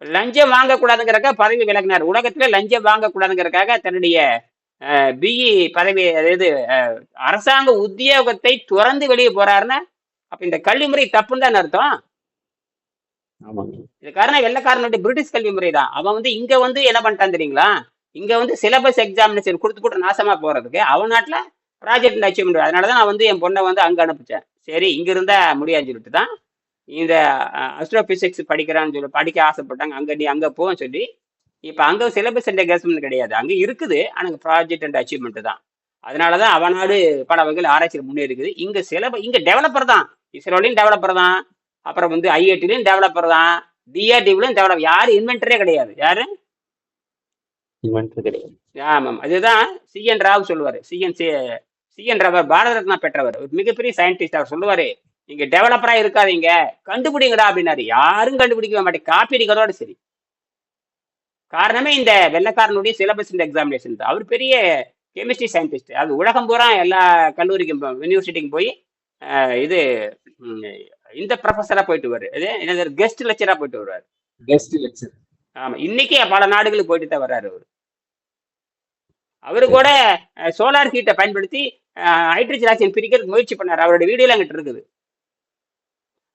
லஞ்சம் வாங்கக்கூடாதுங்கிறக்காக பதவி விலகினார். உலகத்துல லஞ்சம் வாங்கக்கூடாதுங்கிறக்காக தன்னுடைய பிஇ பதவி, அதாவது அரசாங்க உத்தியோகத்தை துறந்து வெளியே போறாருன்னா அப்ப இந்த கல்வி முறை தப்புன்னு தான் அர்த்தம். ஆமாங்க. இது காரணம் வெள்ளக்காரனுடைய பிரிட்டிஷ் கல்வி முறை தான். அவன் வந்து இங்க வந்து என்ன பண்ணிட்டான் தெரியுங்களா? இங்க வந்து சிலபஸ் எக்ஸாமினேஷன் கொடுத்து போட்டு நாசமா போறதுக்கு அவன் நாட்டுல ப்ராஜெக்ட் அச்சீவ்மெண்ட். அதனாலதான் நான் வந்து என் பொண்ணை வந்து அங்க அனுப்பிச்சேன். சரி இங்க இருந்தா முடியாதுன்னு சொல்லிட்டு தான் இந்த அஸ்ட்ரோபிசிக்ஸ் படிக்கிறான்னு சொல்லி படிக்க ஆசைப்பட்டாங்க. அங்க நீ அங்க போன்னு சொல்லி இப்ப அங்க சிலபஸ் அண்ட் எக்ஸாம் கிடையாது, அங்க இருக்குது. ஆனா ப்ராஜெக்ட் அண்ட் அச்சீவ்மெண்ட் தான். அதனாலதான் அவன் நாடு பல வகையில் ஆராய்ச்சியில் முன்னேறிக்குது. இங்க இங்க டெவலப்பர் தான், இஸ்ரோலையும் டெவலப்பர் தான், அப்புறம் வந்து ஐஐடிலையும் டெவலப்பர் தான், டிஆர்டிவிலையும் டெவலப். யாரு இன்வென்டரே கிடையாது. யாரு இன்வென்டர் கிடையாது. ஆமாம், அதுதான் சிஎன் ராவ் சொல்லுவாரு. சிஎன் ராவ் பாரத ரத்னா பெற்றவர், ஒரு மிகப்பெரிய சயின்டிஸ்ட். அவர் சொல்லுவாரு, நீங்க டெவலப்பரா இருக்காதீங்க, கண்டுபிடிங்கடா அப்படின்னாரு. யாரும் கண்டுபிடிக்க மாட்டேன், காப்பி அடிக்கிறதோட சரி. காரணமே இந்த வெள்ளக்காரனுடைய சிலபஸ் இந்த எக்ஸாமினேஷன் தான். அவர் பெரிய கெமிஸ்ட்ரி சயின்டிஸ்ட். அது உலகம் பூரா எல்லா கல்லூரிக்கும் யூனிவர்சிட்டிக்கும் போய் இது இந்த ப்ரொஃபஸரா போயிட்டு வருவாரு, கெஸ்ட் லெக்சரா போயிட்டு வருவாரு. Guest lecture. ஆமா, இன்னைக்கு பல நாடுகளுக்கு போயிட்டு தான் வர்றாரு அவரு. அவரு கூட சோலார் ஹீட்டை பயன்படுத்தி ஹைட்ரஜன் ஆக்சைடு பிரிக்கிறதுக்கு முயற்சி பண்ணாரு. அவரோட வீடியோல என்கிட்ட இருக்குது.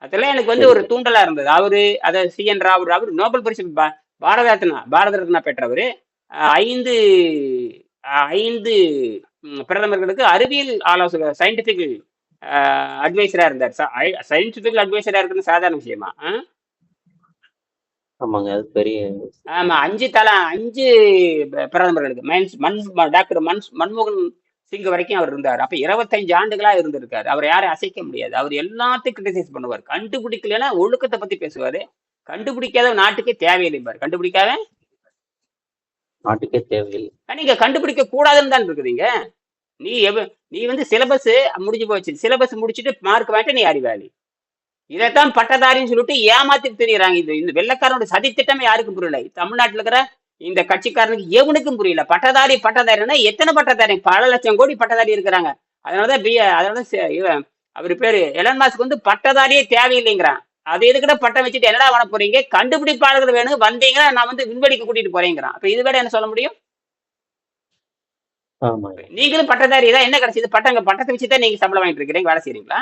அதெல்லாம் எனக்கு வந்து ஒரு தூண்டலா இருந்தது. அவரு அதை சிஎன் ராவ், அவர் நோபல் பரிசு பாரத ரத்னா பெற்றவர். 5 பிரதமர்களுக்கு அறிவியல் ஆலோசகர், சயின்டிபிக் அட்வைசரா இருந்தார். சயின்டிபிக் அட்வைசரா இருக்குன்னு சாதாரண விஷயமா? ஆமாங்க, அது பெரிய. ஆமா, 5 பிரதமர்களுக்கு டாக்டர் மன்மோகன் சிங் வரைக்கும் அவர் இருந்தார். அப்ப 25 ஆண்டுகளா இருந்திருக்காரு. அவர் யாரும் அசைக்க முடியாது. அவர் எல்லாத்தையும் கிரிட்டிசைஸ் பண்ணுவார். கண்டுபிடிக்கலன்னா ஒழுக்கத்தை பத்தி பேசுவாரு. கண்டுபிடிக்காத நாட்டுக்கே தேவையில்லை பாரு. கண்டுபிடிக்காத நாட்டுக்கே தேவையில்லை. நீங்க கண்டுபிடிக்க கூடாதுன்னு தான் இருக்குதுங்க. நீ வந்து சிலபஸ் முடிஞ்சு போச்சு, சிலபஸ் முடிச்சுட்டு மார்க் வாங்கிட்டு நீ அறிவாளி. இதைத்தான் பட்டதாரின்னு சொல்லிட்டு ஏமாத்திட்டு தெரியுறாங்க. இந்த வெள்ளக்காரனோட சதி திட்டமே யாருக்கும் புரியல. தமிழ்நாட்டில் இருக்கிற இந்த கட்சிக்காரனுக்கு எவனுக்கும் புரியல. பட்டதாரின்னா எத்தனை பட்டதாரி? பல லட்சம் கோடி பட்டதாரி இருக்கிறாங்க. அதனாலதான் அவர் பேரு எலன் மாஸ்க் வந்து பட்டதாரியே தேவையில்லைங்கிறான். அது எதுக்கிட்ட பட்டம் வச்சுட்டு என்னடா பண்ண போறீங்க? கண்டுபிடிப்பாளர்கள் வேணும், வந்தீங்கன்னா நான் வந்து விண்வெளிக்கு கூட்டிட்டு போறேங்கிறான். அப்ப இது வேற என்ன சொல்ல முடியும்? நீங்களும் பட்டதாரி தான், என்ன கிடைச்சது? பட்டத்தை வச்சுதான் நீங்க சம்பளம் வாங்கிட்டு இருக்கிறீங்க, வேலை செய்யறீங்களா?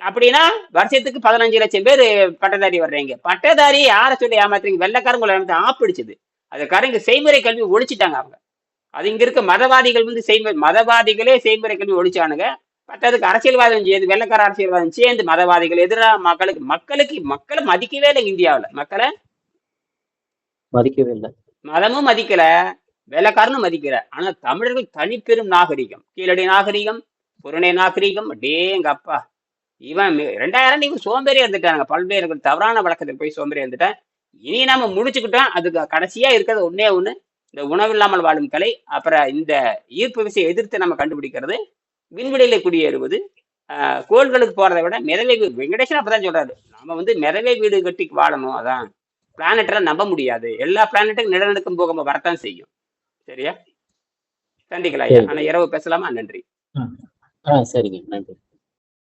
அப்படின்னா வருஷத்துக்கு 15 லட்சம் பேர் பட்டதாரி வர்றீங்க. பட்டதாரி யாரை சொல்லி ஏமாத்துறீங்க? வெள்ளக்காரங்க ஆப்பிடிச்சது. அதுக்காரங்க செய்முறை கல்வி ஒழிச்சிட்டாங்க அவங்க. அது இங்க இருக்க மதவாதிகள் வந்து மதவாதிகளே செய்முறை கல்வி ஒழிச்சானுங்க. பட்டதுக்கு அரசியல்வாதம் செய்யுது, வெள்ளக்கார அரசியல்வாதம் சேர்ந்து மதவாதிகள் எதிராக மக்களை மதிக்கவே இல்லை. இந்தியாவில் மக்களை மதிக்கவே இல்லை. மதமும் மதிக்கல, வெள்ளக்காரனும் மதிக்கல. ஆனா தமிழர்கள் தனிப்பெரும் நாகரிகம், கீழடி நாகரிகம், புறநே நாகரிகம். டேங்க அப்பா, இவன் 2000 இவன் சோம்பேறியா இருந்துட்டாங்க. பல்வேறு தவறான வழக்கத்தில் போய் சோம்பேறியா இருந்துட்டேன். இனி நம்ம முடிச்சுக்கிட்டோம். அதுக்கு கடைசியா இருக்கிறது ஒன்னே ஒண்ணு, இந்த உணவில்லாமல் வாழும் கலை, அப்புறம் இந்த ஈர்ப்பு விசையை எதிர்த்து நம்ம கண்டுபிடிக்கிறது, விண்வெளியில குடியேறுவது, கோள்களுக்கு போறதை விட மிதவை வீடு. வெங்கடேசன் அப்பதான் சொல்றாரு, நம்ம வந்து மிதவை வீடு கட்டி வாழணும். அதான் பிளானெட்லாம் நம்ப முடியாது, எல்லா பிளானெட்டுக்கும் நிலநடுக்கம் போக வரத்தான் செய்யும். சரியா? சந்திக்கலாம் ஐயா. ஆனா இரவு பேசலாமா? நன்றி. சரிங்க, நன்றி.